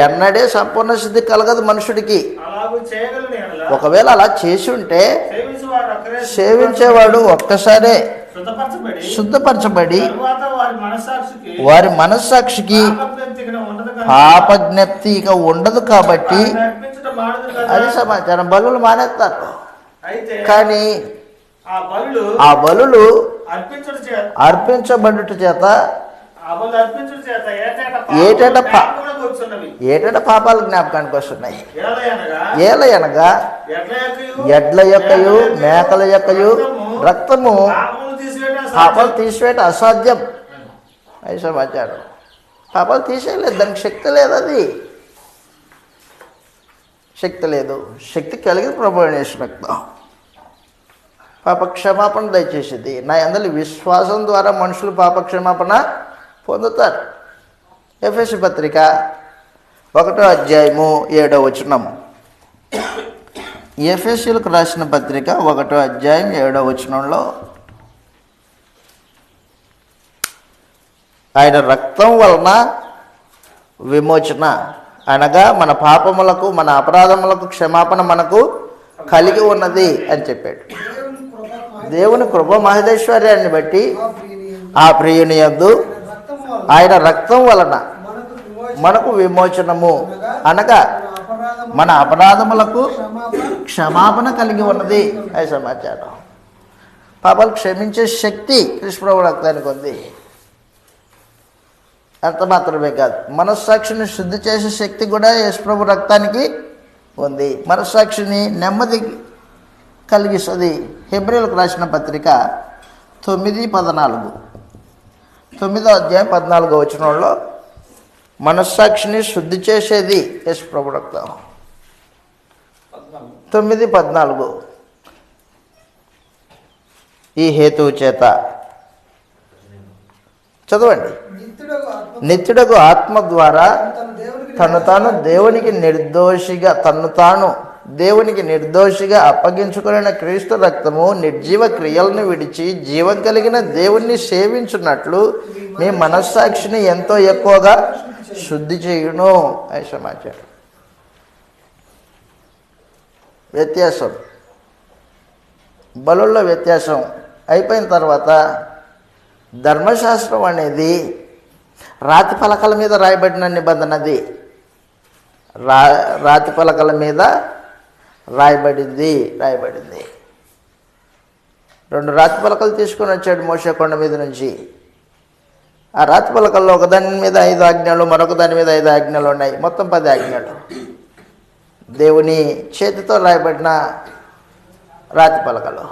ఎన్నడే సంపూర్ణ సిద్ధి కలగదు మనుషుడికి. ఒకవేళ అలా చేసి ఉంటే సేవించేవాడు ఒక్కసారే శుద్ధపరచబడి వారి మనస్సాక్షికి పాపజ్ఞప్తి ఇక ఉండదు. కాబట్టి అది సమాచారం. బలులు మానేస్తారు, కానీ ఆ బలులు అర్పించబడుట చేత ఏటేటా పాపాలు జ్ఞాపకానికి వస్తున్నాయి. ఏలయనగా ఎడ్ల యొక్కయు మేకల యొక్కయు రక్తము పాపాలు తీసివేట అసాధ్యం. అది సమాచారం. పాపాలు తీసేయలేదు, దానికి శక్తి లేదు. అది శక్తి లేదు. శక్తి కలిగి ప్రభు యేసు రక్తం పాప క్షమాపణ దయచేసింది. నా యందలి విశ్వాసం ద్వారా మనుషులు పాప క్షమాపణ పొందుతారు. ఎఫెసీ పత్రిక 1వ అధ్యాయము 7వ వచనం. ఎఫెసీలకు రాసిన పత్రిక 1వ అధ్యాయం 7వ వచనంలో ఆయన రక్తం వలన విమోచన అనగా మన పాపములకు మన అపరాధములకు క్షమాపణ మనకు కలిగి ఉన్నది అని చెప్పాడు. దేవుని కృప మహేశ్వర్యాన్ని బట్టి ఆ ప్రియుని యందు ఆయన రక్తం వలన మనకు విమోచనము అనగా మన అపరాధములకు క్షమాపణ కలిగి ఉన్నది. అది సమాచారం. పాపాలు క్షమించే శక్తి కృష్ణప్రభు రక్తానికి ఉంది. అంత మాత్రమే కాదు, మనస్సాక్షిని శుద్ధి చేసే శక్తి కూడా యేసుప్రభు రక్తానికి ఉంది. మనస్సాక్షిని నెమ్మది కలిగిస్తుంది. హెబ్రీయులకు రాసిన పత్రిక 9:14, 9వ అధ్యాయం 14వ వచనంలో మనస్సాక్షిని శుద్ధి చేసేది యేసుప్రభు రక్తం. 9:14 ఈ హేతువు చేత చదవండి. నిత్యుడకు ఆత్మ ద్వారా తను దేవునికి నిర్దోషిగా అప్పగించుకున్న క్రీస్తు రక్తము నిర్జీవ క్రియలను విడిచి జీవం కలిగిన దేవుణ్ణి సేవించున్నట్లు మీ మనస్సాక్షిని ఎంతో ఎక్కువగా శుద్ధి చేయును. అని సమాచారం. వ్యత్యాసం, బలుల్లో వ్యత్యాసం అయిపోయిన తర్వాత ధర్మశాస్త్రం అనేది రాతి పలకల మీద రాయబడిన నిబంధన. అది రాతి పలకల మీద రాయబడింది. 2 రాతి పలకలు తీసుకొని వచ్చాడు మోషే కొండ మీద నుంచి. ఆ రాతి పలకల్లో ఒక దాని మీద 5 ఆజ్ఞలు, మరొక దాని మీద 5 ఆజ్ఞలు ఉన్నాయి. మొత్తం 10 ఆజ్ఞలు దేవుని చేతితో రాయబడిన రాతి పలకలు.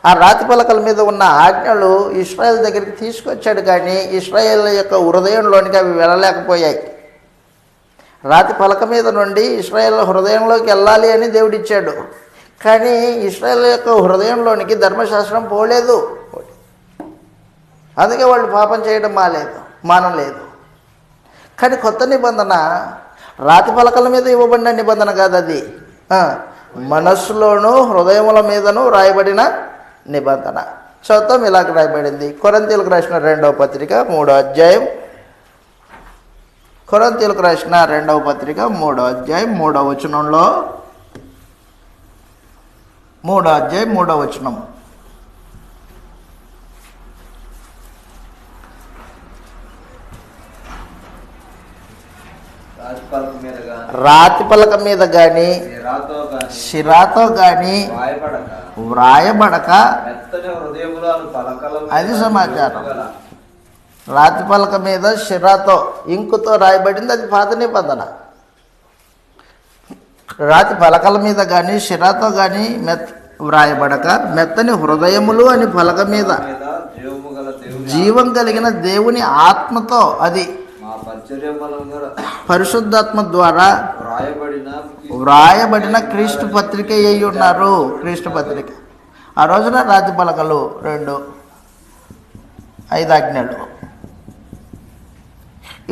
ఆ రాతి పలకల మీద ఉన్న ఆజ్ఞలు ఇశ్రాయేల్ దగ్గరికి తీసుకొచ్చాడు, కానీ ఇశ్రాయేల్ యొక్క హృదయంలోనికి అవి వెళ్ళలేకపోయాయి. రాతి పలక మీద నుండి ఇశ్రాయేల్ హృదయంలోకి వెళ్ళాలి అని దేవుడిచ్చాడు, కానీ ఇశ్రాయేల్ యొక్క హృదయంలోనికి ధర్మశాస్త్రం పోలేదు. అందుకే వాళ్ళు పాపం చేయడం మానలేదు. కానీ కొత్త నిబంధన రాతి పలకల మీద ఇవ్వబడిన నిబంధన కాదు. అది మనస్సులోనూ హృదయముల మీదను రాయబడిన నిబంధన. చదువుతాం, ఇలాగ రాయబడింది. కొరింథీయులకు రాసిన 2వ పత్రిక 3వ అధ్యాయం కొరింథీయులకు రాసిన 2వ పత్రిక 3వ అధ్యాయం 3వ వచనంలో 3వ అధ్యాయం 3వ వచనం. రాతి పలక మీద కానీ శిరాతో కానీ వ్రాయబడక అది సమాచారం. రాతి పలక మీద శిరాతో ఇంకుతో రాయబడింది, అది పాత నిబంధన. రాతి పలకల మీద కానీ శిరాతో కానీ వ్రాయబడక మెత్తని హృదయములు అని పలక మీద జీవం కలిగిన దేవుని ఆత్మతో, అది పరిశుద్ధాత్మ ద్వారా వ్రాయబడిన క్రీస్తు పత్రిక అయి ఉన్నారు. క్రీస్తు పత్రిక. ఆ రోజున రాతి పలకలు 2 5 ఆజ్ఞలు.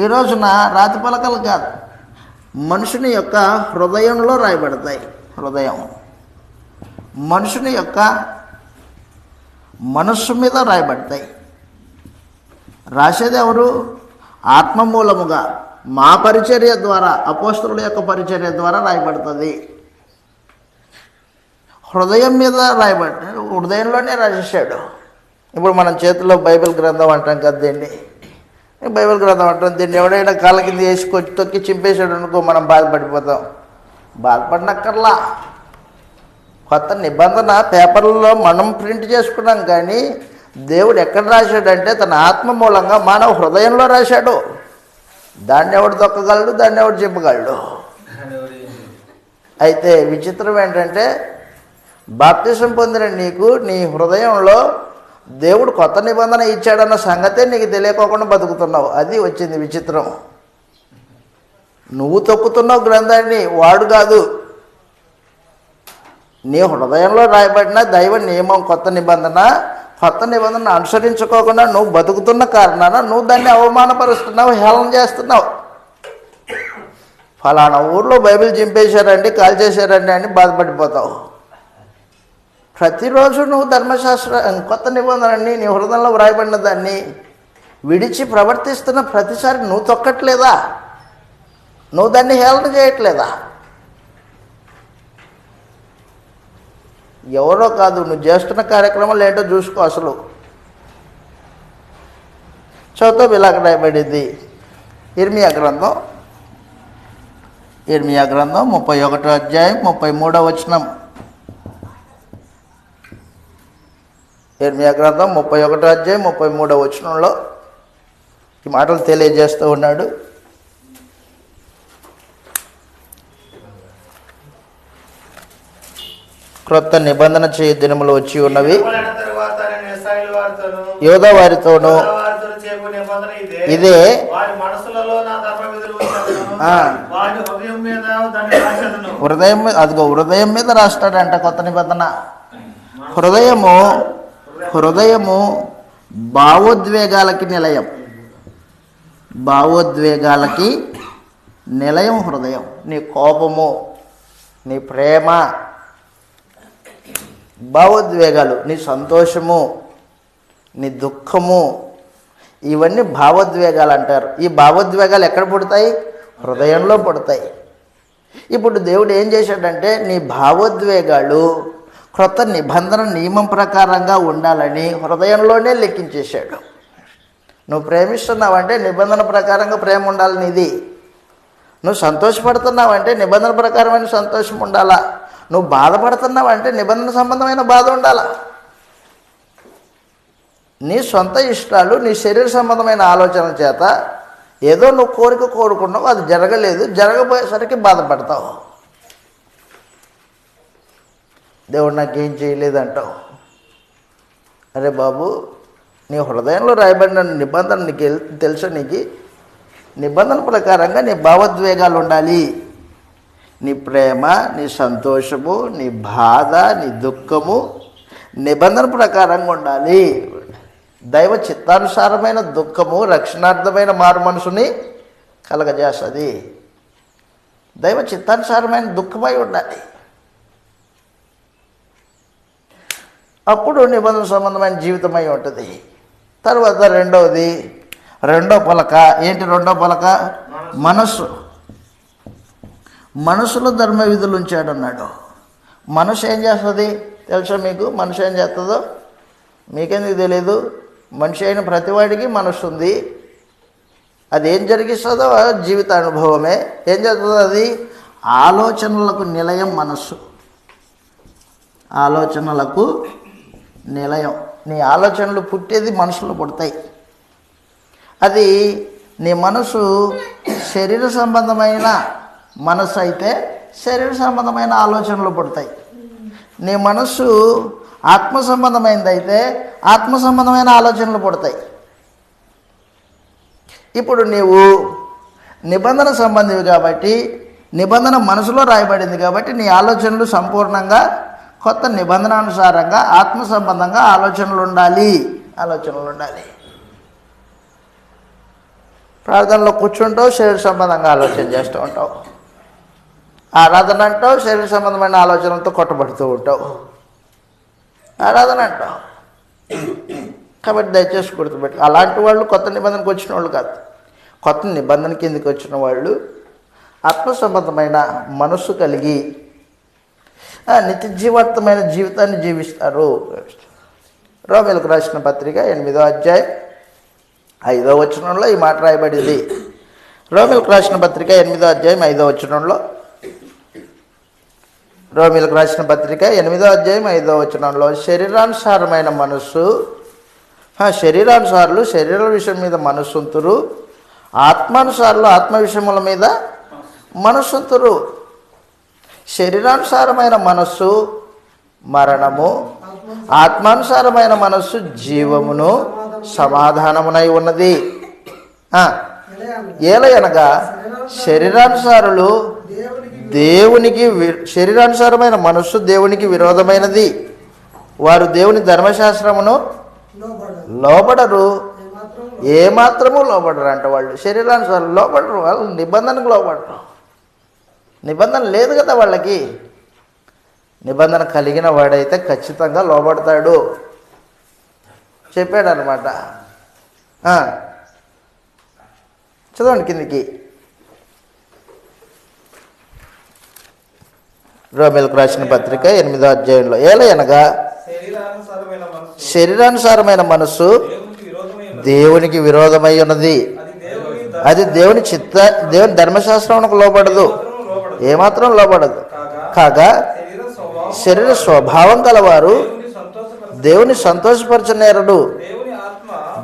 ఈ రోజున రాతి పలకలు కాదు, మనుషుని యొక్క హృదయంలో రాయబడతాయి. హృదయం మనుషుని యొక్క మనస్సు మీద రాయబడతాయి. రాసేది ఎవరు? ఆత్మ మూలముగా మా పరిచర్య ద్వారా, అపోస్తలుల యొక్క పరిచర్య ద్వారా రాయబడుతుంది. హృదయం మీద రాయబడి హృదయంలోనే రాసేసాడు. ఇప్పుడు మనం చేతిలో బైబిల్ గ్రంథం అంటాం కదా, దీన్ని బైబిల్ గ్రంథం అంటాం. దీన్ని ఎవడైనా కాళ్ళ కింద వేసుకొచ్చి తొక్కి చింపేశాడు అనుకో, మనం బాధపడిపోతాం. బాధపడినక్కర్లా. కొత్త నిబంధన పేపర్లలో మనం ప్రింట్ చేసుకున్నాం, కానీ దేవుడు ఎక్కడ రాశాడంటే తన ఆత్మ మూలంగా మానవ హృదయంలో రాశాడు. దాన్ని ఎవడు తొక్కగలడు, దాన్ని ఎవడు చింపగలడు. అయితే విచిత్రం ఏంటంటే, బాప్తిసం పొందిన నీకు నీ హృదయంలో దేవుడు కొత్త నిబంధన ఇచ్చాడన్న సంగతే నీకు తెలియకోకుండా బతుకుతున్నావు. అది వచ్చింది విచిత్రం. నువ్వు తొక్కుతున్నావు గ్రంథాన్ని, వాడు కాదు. నీ హృదయంలో రాయబడిన దైవ నియమం కొత్త నిబంధన అనుసరించుకోకుండా నువ్వు బతుకుతున్న కారణాన నువ్వు దాన్ని అవమానపరుస్తున్నావు, హేళన చేస్తున్నావు. ఫలానా ఊర్లో బైబిల్ చింపేశారండి, కాల్ చేశారండి అని బాధపడిపోతావు. ప్రతిరోజు నువ్వు ధర్మశాస్త్ర కొత్త నిబంధనని నీ హృదయంలో వ్రాయబడిన దాన్ని విడిచి ప్రవర్తిస్తున్న ప్రతిసారి నువ్వు తొక్కట్లేదా? నువ్వు దాన్ని హేళన చేయట్లేదా? ఎవరో కాదు, నువ్వు చేస్తున్న కార్యక్రమాలు ఏంటో చూసుకో. అసలు చదువుతో ఇలాగ రాయబడింది. ఇర్మియా గ్రంథం 31వ అధ్యాయం 33వ వచనం. ఇర్మియా గ్రంథం 31వ అధ్యాయం 33వ వచనంలో ఈ మాటలు తెలియజేస్తూ ఉన్నాడు. క్రొత్త నిబంధన చేయు దినములు వచ్చి ఉన్నవి, యోధా వారితోనూ ఇదే హృదయం మీద రాస్తాడంట కొత్త నిబంధన. హృదయము భావోద్వేగాలకి నిలయం. భావోద్వేగాలకి నిలయం హృదయం. నీ కోపము, నీ ప్రేమ, భావోద్వేగాలు, నీ సంతోషము, నీ దుఃఖము, ఇవన్నీ భావోద్వేగాలు అంటారు. ఈ భావోద్వేగాలు ఎక్కడ పుడతాయి? హృదయంలో పుడతాయి. ఇప్పుడు దేవుడు ఏం చేశాడంటే నీ భావోద్వేగాలు క్రొత్త నిబంధన నియమం ప్రకారంగా ఉండాలని హృదయంలోనే లెక్కించేశాడు. నువ్వు ప్రేమిస్తున్నావంటే నిబంధన ప్రకారంగా ప్రేమ ఉండాలి నీది. నువ్వు సంతోషపడుతున్నావంటే నిబంధన ప్రకారమైన సంతోషం ఉండాలా. నువ్వు బాధపడుతున్నావంటే నిబంధన సంబంధమైన బాధ ఉండాలా. నీ సొంత ఇష్టాలు, నీ శరీర సంబంధమైన ఆలోచనల చేత ఏదో నువ్వు కోరుకున్నావు, అది జరగలేదు, జరగబోయేసరికి బాధపడతావు. దేవుడు నాకేం చేయలేదంటావు. అరే బాబు, నీ హృదయంలో రాయబడిన నిబంధన నీకు తెలుసు. నీకు నిబంధన ప్రకారంగా నీ భావోద్వేగాలు ఉండాలి. నీ ప్రేమ, నీ సంతోషము, నీ బాధ, నీ దుఃఖము నిబంధన ప్రకారంగా ఉండాలి. దైవ చిత్తానుసారమైన దుఃఖము రక్షణార్థమైన మారు మనసుని కలగజేస్తుంది. దైవ చిత్తానుసారమైన దుఃఖమై ఉండాలి. అప్పుడు నిబంధన సంబంధమైన జీవితమై ఉంటుంది. తర్వాత రెండో పలక ఏంటి? రెండో పలక మనసులో ధర్మ విధులు ఉంచాడు అన్నాడు. మనసు ఏం చేస్తుంది తెలుసా మీకు? మనసు ఏం చేస్తుందో మీకెందుకు తెలియదు? మనిషి అయిన ప్రతివాడికి మనసు ఉంది. అది ఏం జరిగిస్తుందో జీవిత అనుభవమే. ఏం చేస్తుందో అది ఆలోచనలకు నిలయం మనస్సు. ఆలోచనలకు నిలయం. నీ ఆలోచనలు పుట్టేది మనసులో పుడతాయి. అది నీ మనసు శరీర సంబంధమైన మనసు అయితే శరీర సంబంధమైన ఆలోచనలు పుడతాయి. నీ మనస్సు ఆత్మ సంబంధమైనది అయితే ఆత్మ సంబంధమైన ఆలోచనలు పుడతాయి. ఇప్పుడు నీవు నిబంధన సంబంధివి కాబట్టి, నిబంధన మనసులో రాయబడింది కాబట్టి నీ ఆలోచనలు సంపూర్ణంగా కొత్త నిబంధనానుసారంగా ఆత్మ సంబంధంగా ఆలోచనలు ఉండాలి. ప్రార్థనలో కూర్చుంటావు, శరీర సంబంధంగా ఆలోచన చేస్తూ ఉంటావు. ఆరాధన అంటావు, శరీర సంబంధమైన ఆలోచనలతో కొట్టబడుతూ ఉంటావు. ఆరాధన అంటావు. కాబట్టి దయచేసి గుర్తుపెట్టు, అలాంటి వాళ్ళు కొత్త నిబంధనకు వచ్చిన వాళ్ళు కాదు. కొత్త నిబంధన కిందకి వచ్చిన వాళ్ళు ఆత్మ సంబంధమైన మనస్సు కలిగి నిత్య జీవార్థమైన జీవితాన్ని జీవిస్తారు. రోమీయులకు రాసిన పత్రిక 8వ అధ్యాయం 5వ వచనంలో ఈ మాట రాయబడింది. రోమీయులకు రాసిన పత్రిక 8వ అధ్యాయం 5వ వచనంలో, రోమీయులకు రాసిన పత్రిక 8వ అధ్యాయం 5వ వచనంలో శరీరానుసారమైన మనస్సు, శరీరానుసారులు శరీర విషయం మీద మనస్సుంతురు, ఆత్మానుసారులు ఆత్మ విషయముల మీద మనస్సుంతురు. శరీరానుసారమైన మనస్సు మరణము, ఆత్మానుసారమైన మనస్సు జీవమును సమాధానమునై ఉన్నది. ఏలయనగా శరీరానుసారులు శరీరానుసారమైన మనస్సు దేవునికి విరోధమైనది. వారు దేవుని ధర్మశాస్త్రమును లోబడరు, ఏమాత్రము లోబడరు అంట. వాళ్ళు శరీరానుసారులు లోబడరు, వాళ్ళు నిబంధనకు లోబడరు. నిబంధన లేదు కదా వాళ్ళకి. నిబంధన కలిగిన వాడైతే ఖచ్చితంగా లోబడతాడు చెప్పాడు అనమాట. చదవండి కిందికి. రోమీయులకు రాసిన పత్రిక 8వ అధ్యాయంలో ఏలయనగా శరీరానుసారమైన మనస్సు దేవునికి విరోధమై ఉన్నది. అది దేవుని ధర్మశాస్త్రమునకు లోబడదు, ఏమాత్రం లోబడదు. కాగా శరీర స్వభావం గలవారు దేవుని సంతోషపరచనేరడు.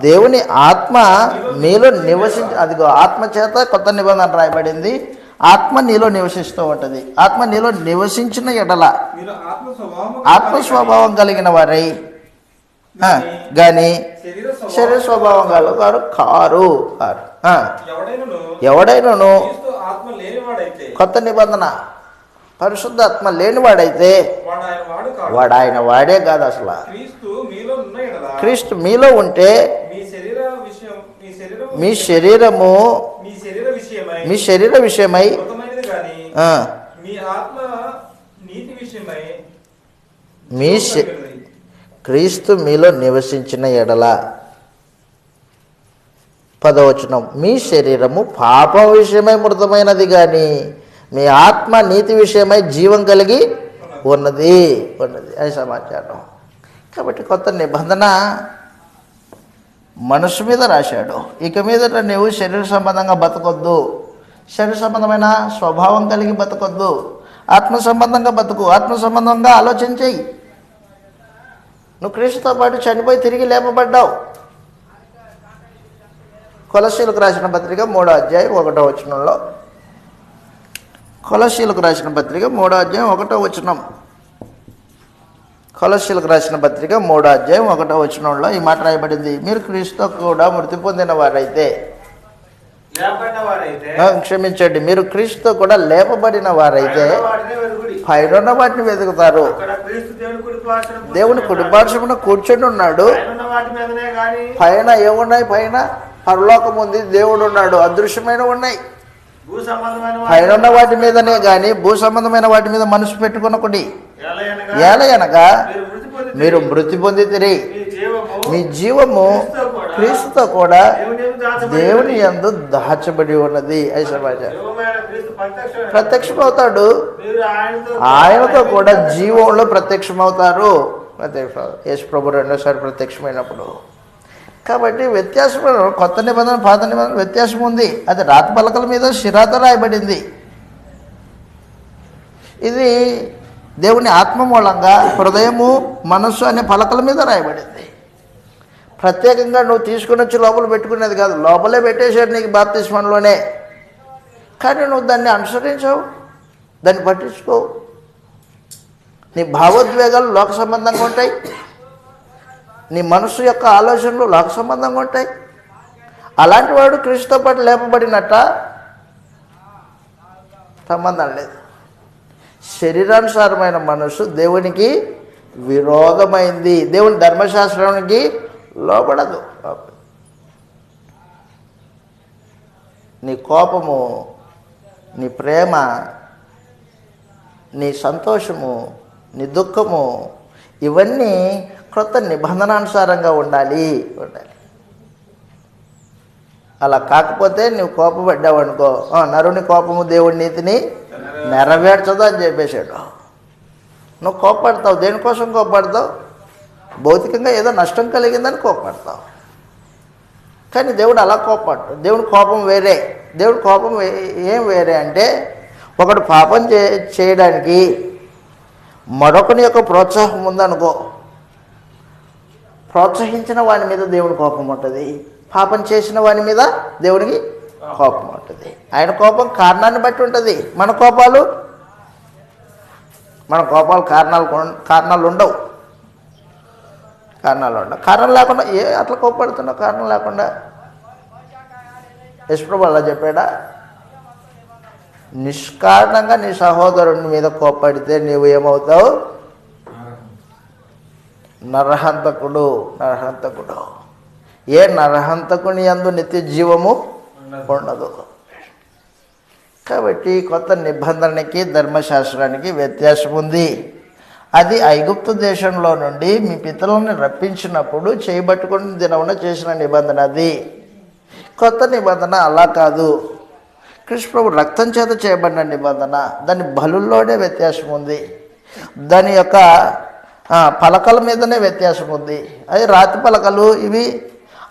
దేవుని ఆత్మ మీలో అదిగో ఆత్మ చేత కొత్త నిబంధన రాయబడింది. ఆత్మ నీలో నివసిస్తూ ఉంటుంది. ఆత్మ నీలో నివసించిన ఎడల ఆత్మ స్వభావం కలిగిన వారై కానీ శరీర స్వభావం గలవారు కారు. ఎవడైనాను కొత్త నిబంధన పరిశుద్ధాత్మ లేనివాడైతే వాడు ఆయన వాడే కాదు. అసలు క్రీస్తు మీలో ఉంటే మీ శరీరము మీ శరీర విషయమై క్రీస్తు మీలో నివసించిన ఎడల 10వ వచనం మీ శరీరము పాపం విషయమై మృతమైనది కానీ మీ ఆత్మ నీతి విషయమై జీవం కలిగి ఉన్నది అని సమాచారం. కాబట్టి కొత్త నిబంధన మనసు మీద రాశాడు. ఇక మీదట నువ్వు శరీర సంబంధంగా బతకొద్దు, శరీర సంబంధమైన స్వభావం కలిగి బతకొద్దు, ఆత్మ సంబంధంగా బతుకు, ఆత్మ సంబంధంగా ఆలోచన చెయ్యి. నువ్వు క్రీస్తుతో పాటు చనిపోయి తిరిగి లేపబడ్డావు. కొలస్సీలకు రాసిన పత్రిక 3వ అధ్యాయం 1వ వచనంలో, కొలస్సీలకు రాసిన పత్రిక 3వ అధ్యాయం 1వ వచనం, కొలస్సీలకు రాసిన పత్రిక 3వ అధ్యాయం 1వ వచనంలో ఈ మాట రాయబడింది. మీరు క్రీస్తుతో కూడా మృతి పొందిన వారైతే, క్షమించండి, మీరు క్రీస్తుతో కూడా లేపబడిన వారైతే పైన వాటిని వెతుకుతారు. దేవుని కుడిపార్శ్వమున కూర్చొని ఉన్నాడు. పైన ఏమున్నాయి? పైన పరలోకం ఉంది, దేవుడు ఉన్నాడు, అదృశ్యమైన ఉన్నాయి. పైన ఉన్న వాటి మీదనే కానీ భూ సంబంధమైన వాటి మీద మనసు పెట్టుకొనకుడి. ఏలయనగా మీరు మృతి పొందితిరి, మీ జీవము క్రీస్తుతో కూడా దేవుని యందు దాచబడి ఉన్నది. ఐశ్వర్య ప్రత్యక్షమవుతాడు, ఆయనతో కూడా జీవంలో ప్రత్యక్షమవుతారు. యేసు ప్రభు రెండోసారి ప్రత్యక్షమైనప్పుడు. కాబట్టి వ్యత్యాసం, కొత్త నిబంధన పాత నిబంధన వ్యత్యాసం ఉంది. అది రాతి పలకల మీద శిరాతో రాయబడింది. ఇది దేవుని ఆత్మ మూలంగా హృదయము మనస్సు అనే పలకల మీద రాయబడింది. ప్రత్యేకంగా నువ్వు తీసుకుని వచ్చి లోపల పెట్టుకునేది కాదు, లోపలే పెట్టేశాడు నీకు బాప్తిస్మంలోనే. కానీ నువ్వు దాన్ని అనుసరించవు, దాన్ని పట్టించుకోవు. నీ భావోద్వేగాలు లోక సంబంధంగా ఉంటాయి, నీ మనస్సు యొక్క ఆలోచనలు లోక సంబంధంగా ఉంటాయి. అలాంటి వాడు క్రీస్తుతో పాటు లేపబడినట్ట? సంబంధం లేదు. శరీరానుసారమైన మనస్సు దేవునికి విరోధమైంది, దేవుని ధర్మశాస్త్రానికి లోబడదు. నీ కోపము, నీ ప్రేమ, నీ సంతోషము, నీ దుఃఖము, ఇవన్నీ క్రొత్త నిబంధనానుసారంగా ఉండాలి. అలా కాకపోతే నువ్వు కోపపడ్డావు అనుకో, నరుని కోపము దేవుడి నీతిని నెరవేర్చదు అని చెప్పేశాడు. నువ్వు కోపపడతావు. దేనికోసం కోపపడతావు? భౌతికంగా ఏదో నష్టం కలిగిందని కోపపడతావు. కానీ దేవుడు అలా కోపపడతాడు. దేవుడి కోపం వేరే. దేవుడి కోపం ఏం వేరే అంటే, ఒకడు పాపం చేయడానికి మరొకని యొక్క ప్రోత్సాహం ఉందనుకో, ప్రోత్సహించిన వాని మీద దేవుని కోపం ఉంటుంది, పాపం చేసిన వాని మీద దేవునికి కోపం ఉంటుంది. ఆయన కోపం కారణాన్ని బట్టి ఉంటుంది. మన కోపాలు కారణాలు ఉండవు. కారణం లేకుండా అట్లా కోపడుతున్నావు? కారణం లేకుండా. యేసుప్రభు అలా చెప్పాడా? నిష్కారణంగా నీ సహోదరుని మీద కోపడితే నీవు ఏమవుతావు? నరహంతకుడు. ఏ నరహంతకుని యందు నిత్య జీవము ఉండదు. కాబట్టి కొత్త నిబంధనకి ధర్మశాస్త్రానికి వ్యత్యాసం ఉంది. అది ఐగుప్తు దేశంలో నుండి మీ పితరులను రప్పించినప్పుడు చేయబట్టుకుని దినమున చేసిన నిబంధన. అది కొత్త నిబంధన అలా కాదు. కృష్ణ ప్రభు రక్తం చేత చేయబడిన నిబంధన. దాని బలుల్లోనే వ్యత్యాసం ఉంది. దాని యొక్క పలకల మీదనే వ్యత్యాసం ఉంది. అది రాతి పలకలు, ఇవి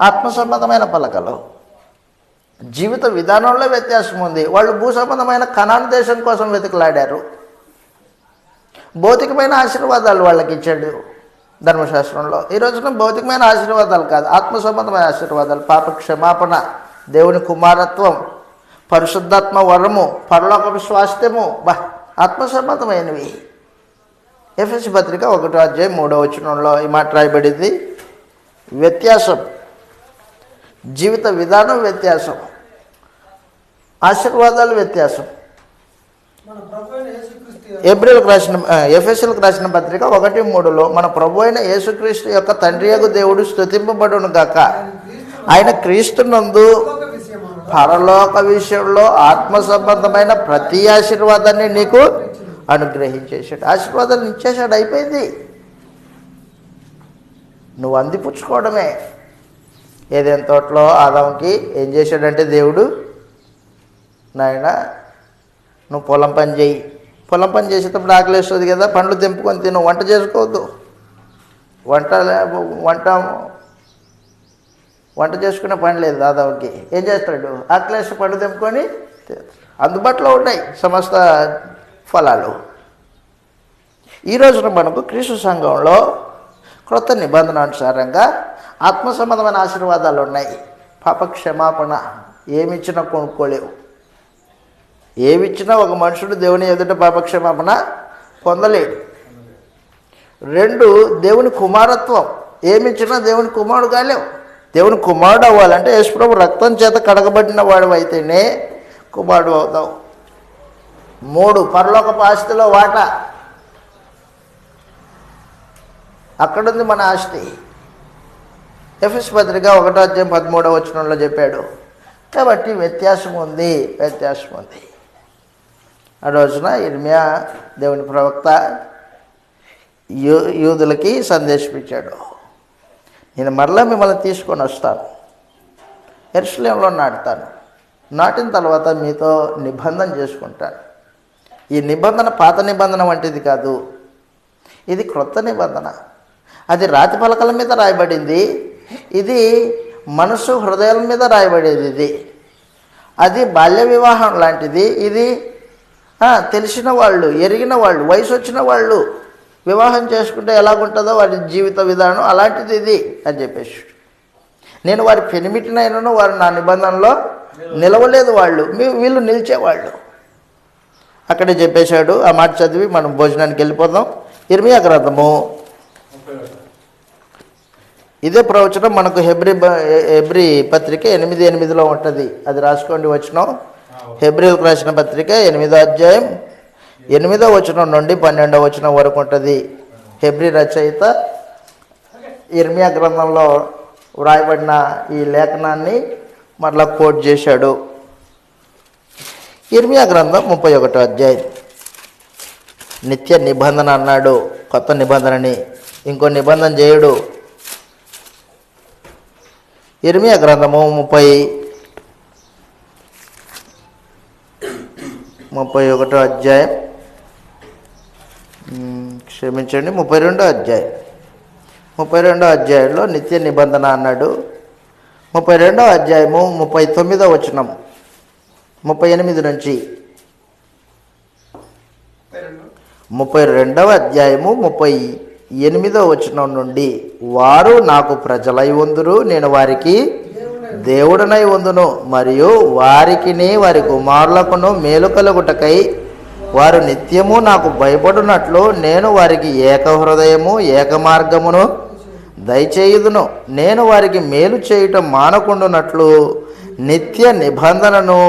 ఆత్మ సంబంధమైన పలకలు. జీవిత విధానంలో వ్యత్యాసం ఉంది. వాళ్ళు భూ సంబంధమైన కనాను దేశం కోసం వెతుకులాడారు. భౌతికమైన ఆశీర్వాదాలు వాళ్ళకి ఇచ్చాడు ధర్మశాస్త్రంలో. ఈ రోజున భౌతికమైన ఆశీర్వాదాలు కాదు, ఆత్మ సంబంధమైన ఆశీర్వాదాలు. పాప క్షమాపణ, దేవుని కుమారత్వం, పరిశుద్ధాత్మ వరము, పరలోక స్వాస్థ్యము, ఆత్మ సంబంధమైనవి. ఎఫెసీ పత్రిక 1:3 ఈ మాట రాయబడింది. వ్యత్యాసం, జీవిత విధానం వ్యత్యాసం, ఆశీర్వాదాలు వ్యత్యాసం. ఎఫెసీలకు రాసిన పత్రిక 1:3 మన ప్రభు అయిన యేసుక్రీస్తు యొక్క తండ్రియగు దేవుడు స్తుతింపబడును గాక. ఆయన క్రీస్తునందు పరలోక విషయంలో ఆత్మ సంబంధమైన ప్రతి ఆశీర్వాదాన్ని నీకు అనుగ్రహించేశాడు. ఆశీర్వాదాన్ని ఇచ్చేశాడు, అయిపోయింది. నువ్వు అందిపుచ్చుకోవడమే. ఏదైనా తోటలో ఆదాంకి ఏం చేశాడంటే దేవుడు, నాయన నువ్వు పొలం పని చేయి. పొలం పని చేసేటప్పుడు ఆకలి వేస్తుంది కదా, పండ్లు తెంపుకొని తిను, వంట చేసుకోవద్దు. వంట చేసుకునే పని లేదు ఆదాంకి. ఏం చేస్తాడు? ఆకలి వేస్తే పండ్లు తెంపుకొని, అందుబాటులో ఉన్నాయి సమస్త ఫలాలు. ఈ రోజున మనకు క్రీస్తు సంఘంలో క్రొత్త నిబంధన అనుసారంగా ఆత్మ సంబంధమైన ఆశీర్వాదాలు ఉన్నాయి. పాప క్షమాపణ. ఏమిచ్చినా కొనుక్కోలేవు. ఏమిచ్చినా ఒక మనుషుడు దేవుని ఎదుట పాప క్షమాపణ పొందలేడు. 2, దేవుని కుమారత్వం. ఏమిచ్చినా దేవుని కుమారుడు కాలేవు. దేవుని కుమారుడు అవ్వాలంటే యేసుప్రభు రక్తం చేత కడగబడిన వాడు అయితేనే కుమారుడు అవుతావు. 3, పరలోకపు ఆస్తిలో వాటా. అక్కడుంది మన ఆస్తి. ఎఫెసీ పత్రిక 1:13 చెప్పాడు. కాబట్టి వ్యత్యాసం ఉంది. ఆ రోజున ఇర్మియా దేవుని ప్రవక్త యూదులకి సందేశం ఇచ్చాడు. నేను మరలా మిమ్మల్ని తీసుకొని వస్తాను, యెరూషలేములో నాటుతాను, నాటిన తర్వాత మీతో నిబంధన చేసుకుంటాను. ఈ నిబంధన పాత నిబంధన వంటిది కాదు, ఇది క్రొత్త నిబంధన. అది రాతి పలకల మీద రాయబడింది, ఇది మనసు హృదయాల మీద రాయబడేది. అది బాల్య వివాహం లాంటిది, ఇది తెలిసిన వాళ్ళు, ఎరిగిన వాళ్ళు, వయసు వచ్చిన వాళ్ళు వివాహం చేసుకుంటే ఎలాగుంటుందో వారి జీవిత విధానం అలాంటిది ఇది అని చెప్పేసి. నేను వారి పెనిమిటినైనను వారు నా నిబంధనలో నిలవలేదు, వీళ్ళు నిలిచేవాళ్ళు. అక్కడే చెప్పేశాడు. ఆ మాట చదివి మనం భోజనానికి వెళ్ళిపోదాం. ఇర్మియా గ్రంథము, ఇదే ప్రవచనం మనకు హెబ్రీ పత్రిక 8:8 ఉంటుంది. అది రాసుకోండి వచనం. హెబ్రీలకు రాసిన పత్రిక 8వ అధ్యాయం 8వ వచనం నుండి 12వ వచనం వరకు ఉంటుంది. హెబ్రీ రచయిత ఇర్మియా గ్రంథంలో వ్రాయబడిన ఈ లేఖనాన్ని మరలా కోట్ చేశాడు. ఇర్మియా గ్రంథం 31వ అధ్యాయం. నిత్య నిబంధన అన్నాడు, కొత్త నిబంధనని ఇంకో నిబంధన చేయడు. ఇర్మియా గ్రంథము 31వ అధ్యాయం, క్షమించండి 32వ అధ్యాయం. 32వ అధ్యాయంలో నిత్య నిబంధన అన్నాడు. 32వ అధ్యాయము 39వ వచనం, 38 నుంచి 32వ అధ్యాయము 38వ వచనం నుండి, వారు నాకు ప్రజలై ఉందురు, నేను వారికి దేవుడనై ఉందును, మరియు వారికిని వారి కుమారులకును మేలు కలుగుటకై వారు నిత్యము నాకు భయపడునట్లు నేను వారికి ఏక హృదయము ఏక మార్గమును దయచేయుదును. నేను వారికి మేలు చేయటం మానకుండునట్లు నిత్య నిబంధనను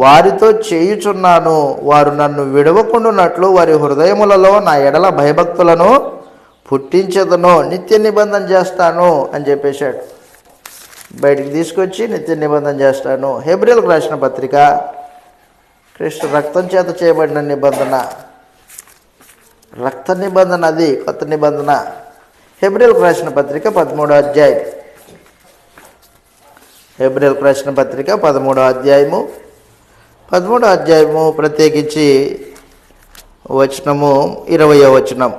వారితో చేయుచున్నాను. వారు నన్ను విడవకుండునట్లు వారి హృదయములలో నా ఎడల భయభక్తులను పుట్టించదును. నిత్య నిబంధన చేస్తాను అని చెప్పేశాడు. బయటికి తీసుకొచ్చి నిత్య నిబంధన చేస్తాను. హెబ్రీలకు రాసిన పత్రిక, క్రీస్తు రక్తం చేత చేయబడిన నిబంధన, రక్త నిబంధన, అది కొత్త నిబంధన. హెబ్రీలకు రాసిన పత్రిక 13వ అధ్యాయం. హెబ్రీలకు రాసిన పత్రిక 13వ అధ్యాయము, 13వ అధ్యాయము ప్రత్యేకించి వచనము 20వ వచనం.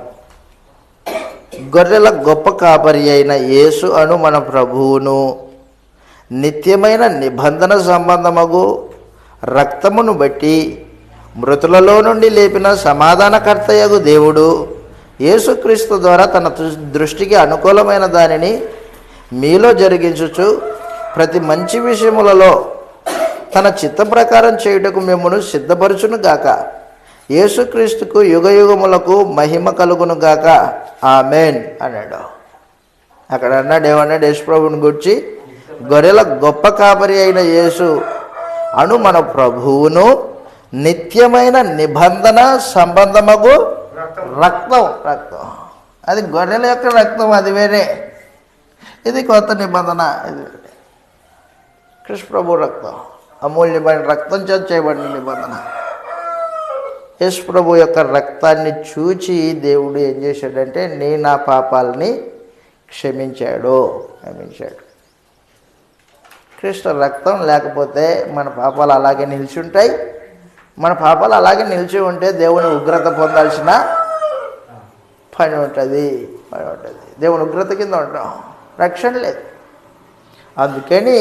గొర్రెల గొప్ప కాపరి అయిన యేసు అను మన ప్రభువును నిత్యమైన నిబంధన సంబంధమగు రక్తమును బట్టి మృతులలో నుండి లేపిన సమాధానకర్తయగు దేవుడు యేసుక్రీస్తు ద్వారా తన దృష్టికి అనుకూలమైన దానిని మీలో జరిగించుచు ప్రతి మంచి విషయములలో తన చిత్త ప్రకారం చేయుటకు మిమ్మును సిద్ధపరచును గాక. యేసుక్రీస్తుకు యుగయుగములకు మహిమ కలుగును గాక. ఆమేన్ అన్నాడు. అక్కడ అన్నాడు, ఏమన్నాడు? యేసుప్రభుని గురించి, గొర్రెల గొప్ప కాపరి అయిన యేసు అను మన ప్రభువును నిత్యమైన నిబంధన సంబంధమగు రక్తం. అది గొర్రెల యొక్క రక్తం, అది వేరే. ఇది కొత్త నిబంధన, ఇది కృష్ణ ప్రభు రక్తం, అమూల్యమైన రక్తం చేత చేయబడిన నిబంధన. యేసు ప్రభు యొక్క రక్తాన్ని చూచి దేవుడు ఏం చేశాడంటే నా పాపాలని క్షమించాడు. కృష్ణ రక్తం లేకపోతే మన పాపాలు అలాగే నిలిచి ఉంటాయి. మన పాపాలు అలాగే నిలిచి ఉంటే దేవుని ఉగ్రత పొందాల్సిన పని ఉంటుంది. దేవుని ఉగ్రత కింద ఉంటాం, రక్షణ లేదు. అందుకని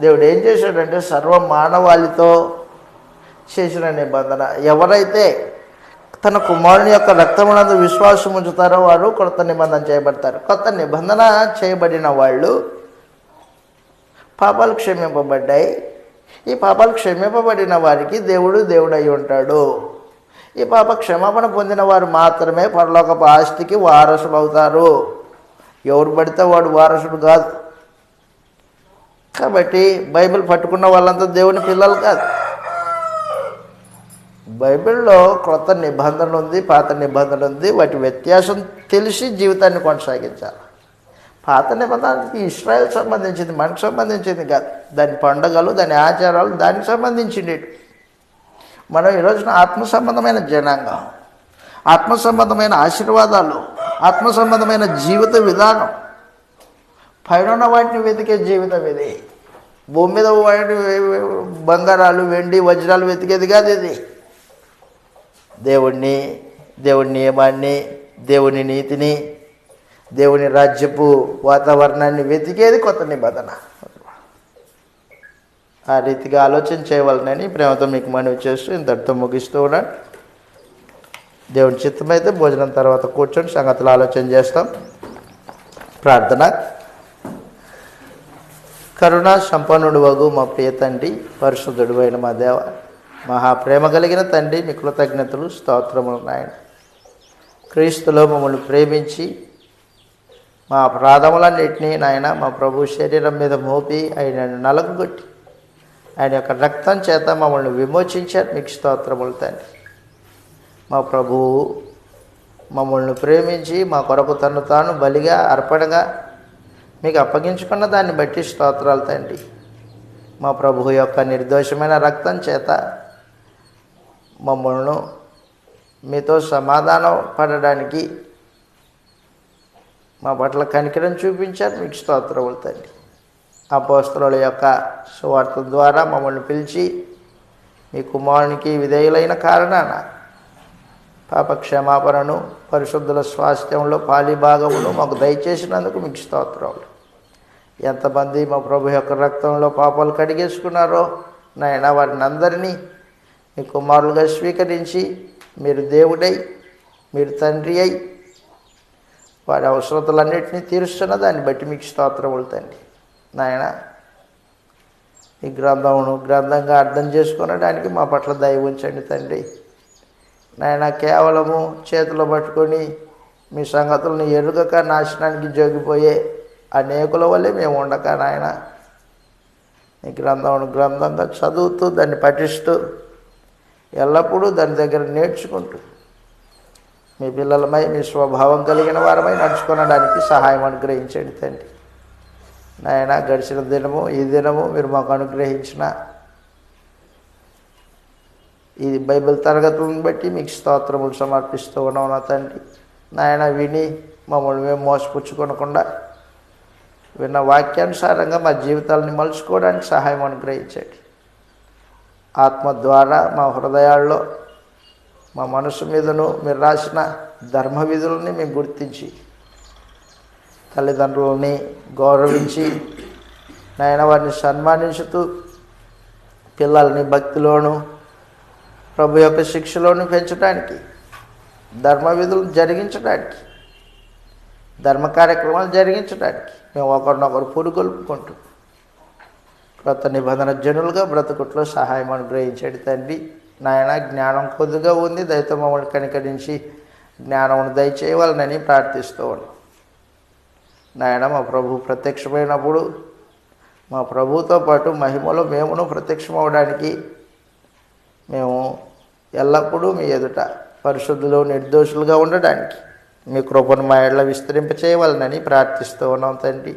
దేవుడు ఏం చేశాడంటే సర్వ మానవాళితో చేసిన నిబంధన. ఎవరైతే తన కుమారుని యొక్క రక్తమునందు విశ్వాసం ఉంచుతారో వారు కొత్త నిబంధన చేయబడతారు. కొత్త నిబంధన చేయబడిన వాళ్ళు పాపాలు క్షమింపబడ్డాయి. ఈ పాపాలు క్షమింపబడిన వారికి దేవుడు అయి ఉంటాడు. ఈ పాప క్షమాపణ పొందిన వారు మాత్రమే పరలోకపు ఆస్తికి వారసులు అవుతారు. ఎవరు పడితే వాడు వారసుడు కాదు. కాబట్టి బైబిల్ పట్టుకున్న వాళ్ళంతా దేవుని పిల్లలు కాదు. బైబిల్లో క్రొత్త నిబంధన ఉంది, పాత నిబంధన ఉంది. వాటి వ్యత్యాసం తెలిసి జీవితాన్ని కొనసాగించాలి. పాత నిబంధనకి ఇశ్రాయేల్ సంబంధించింది, మనకు సంబంధించింది కాదు. దాని పండుగలు, దాని ఆచారాలు దానికి సంబంధించింది. మనం ఈరోజున ఆత్మ సంబంధమైన జనాంగం, ఆత్మ సంబంధమైన ఆశీర్వాదాలు, ఆత్మ సంబంధమైన జీవిత విధానం పైన ఉన్న వాటిని వెతికే జీవితం ఇది. భూమి మీద వాటి బంగారాలు, వెండి, వజ్రాలు వెతికేది కాదు ఇది. దేవుణ్ణి, దేవుని నియమాన్ని, దేవుని నీతిని, దేవుని రాజ్యపు వాతావరణాన్ని వెతికేది కొత్త నిబంధన. ఆ రీతిగా ఆలోచన చేయవాలని ప్రేమతో మీకు మనవి చేస్తూ ఇంతటితో ముగిస్తూ ఉన్నాను. దేవుని చిత్తమైతే భోజనం తర్వాత కూర్చొని సంగతులు ఆలోచన చేస్తాం. ప్రార్థన. కరుణా సంపన్నుడు వగు మా ప్రియ తండ్రి, పరిశుద్ధుడు అయిన మా దేవ, మహాప్రేమ కలిగిన తండ్రి, మీ కృతజ్ఞతలు, స్తోత్రములు నాయన. క్రీస్తులో మమ్మల్ని ప్రేమించి మా అపరాధములన్నింటినీ నాయన మా ప్రభు శరీరం మీద మోపి ఆయనను నలగొట్టి ఆయన యొక్క రక్తం చేత మమ్మల్ని విమోచించారు. మీకు స్తోత్రములు తండ్రి. మా ప్రభువు మమ్మల్ని ప్రేమించి మా కొరకు తను తాను బలిగా అర్పణగా మీకు అప్పగించుకున్న దాన్ని బట్టి స్తోత్రాలు తండ్రి. మా ప్రభువు యొక్క నిర్దోషమైన రక్తం చేత మమ్మల్ని మీతో సమాధానం పడడానికి మా పట్ల కనికరం చూపించారు. మీకు స్తోత్రములు తండ్రి. అపోస్తలుల యొక్క సువార్త ద్వారా మమ్మల్ని పిలిచి మీ కుమారునికి విధేయులైన కారణాన పాప క్షమాపణను, పరిశుద్ధుల స్వాస్థ్యంలో పాలిభాగమును మాకు దయచేసినందుకు మీకు స్తోత్రములు. ఎంతమంది మా ప్రభు యొక్క రక్తంలో పాపాలు కడిగేసుకున్నారో నాయన వారిని అందరినీ మీ కుమారులుగా స్వీకరించి మీరు దేవుడై, మీరు తండ్రి అయి వారి అవసరతలన్నింటినీ తీరుస్తున్న దాన్ని బట్టి మీకు స్తోత్రములు తండ్రి. నాయన ఈ గ్రంథంగా అర్థం చేసుకునడానికి మా పట్ల దయ ఉంచండి తండ్రి. నాయన కేవలము చేతిలో పట్టుకొని మీ సంగతులను ఎరుగక నాశనానికి జోగిపోయే అనేకుల వల్లే మేము ఉండక నాయన ఈ గ్రంథంగా చదువుతూ దాన్ని పఠిస్తూ ఎల్లప్పుడూ దాని దగ్గర నేర్చుకుంటూ మీ పిల్లలమై మీ స్వభావం కలిగిన వారమై నడుచుకోవడానికి సహాయం అనుగ్రహించండి తండ్రి. నాయన గడిచిన దినము ఈ దినము మీరు మాకు అనుగ్రహించిన ఈ బైబిల్ తరగతులను బట్టి మీకు స్తోత్రములు సమర్పిస్తూ ఉన్నాం నా తండ్రి. నాయన విని మమ్మల్ని మేము మోసపుచ్చుకొనకుండా విన్న వాక్యానుసారంగా మా జీవితాలని మలుచుకోవడానికి సహాయం అనుగ్రహించండి. ఆత్మ ద్వారా మా హృదయాల్లో మా మనసు మీదను మీరు రాసిన ధర్మ విధులని మేము గుర్తించి తల్లిదండ్రులని గౌరవించి నాయన వారిని సన్మానించుతూ పిల్లల్ని భక్తిలోను ప్రభు యొక్క శిక్షలోను పెంచడానికి, ధర్మ విధులు జరిగించడానికి, ధర్మ కార్యక్రమాలు జరిగించడానికి మేము ఒకరినొకరు పురుగొల్పుకుంటూ కొత్త నిబంధన జనులుగా బ్రతుకుట్లో సహాయం అనుగ్రహించండి తండ్రి. నాయన జ్ఞానం కొద్దిగా ఉంది, దయతో మమ్మల్ని కనికరించి జ్ఞానమును దయచేయవాలని ప్రార్థిస్తూ ఉన్నాం. నాయన మా ప్రభు ప్రత్యక్షమైనప్పుడు మా ప్రభువుతో పాటు మహిమలో మేమును ప్రత్యక్షమవడానికి మేము ఎల్లప్పుడూ మీ ఎదుట పరిశుద్ధులు నిర్దోషులుగా ఉండడానికి మీ కృపను మా ఎడల విస్తరింపచేయవాలని ప్రార్థిస్తూ ఉన్నాం తండ్రి.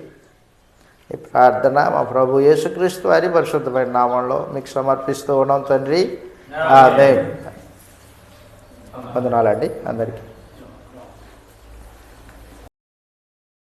ఈ ప్రార్థన మా ప్రభు యేసుక్రీస్తు వారి పరిశుద్ధమైన నామంలో మీకు సమర్పిస్తూ ఉన్నాం తండ్రి. ఆమేన్. వందనాలండి అందరికీ.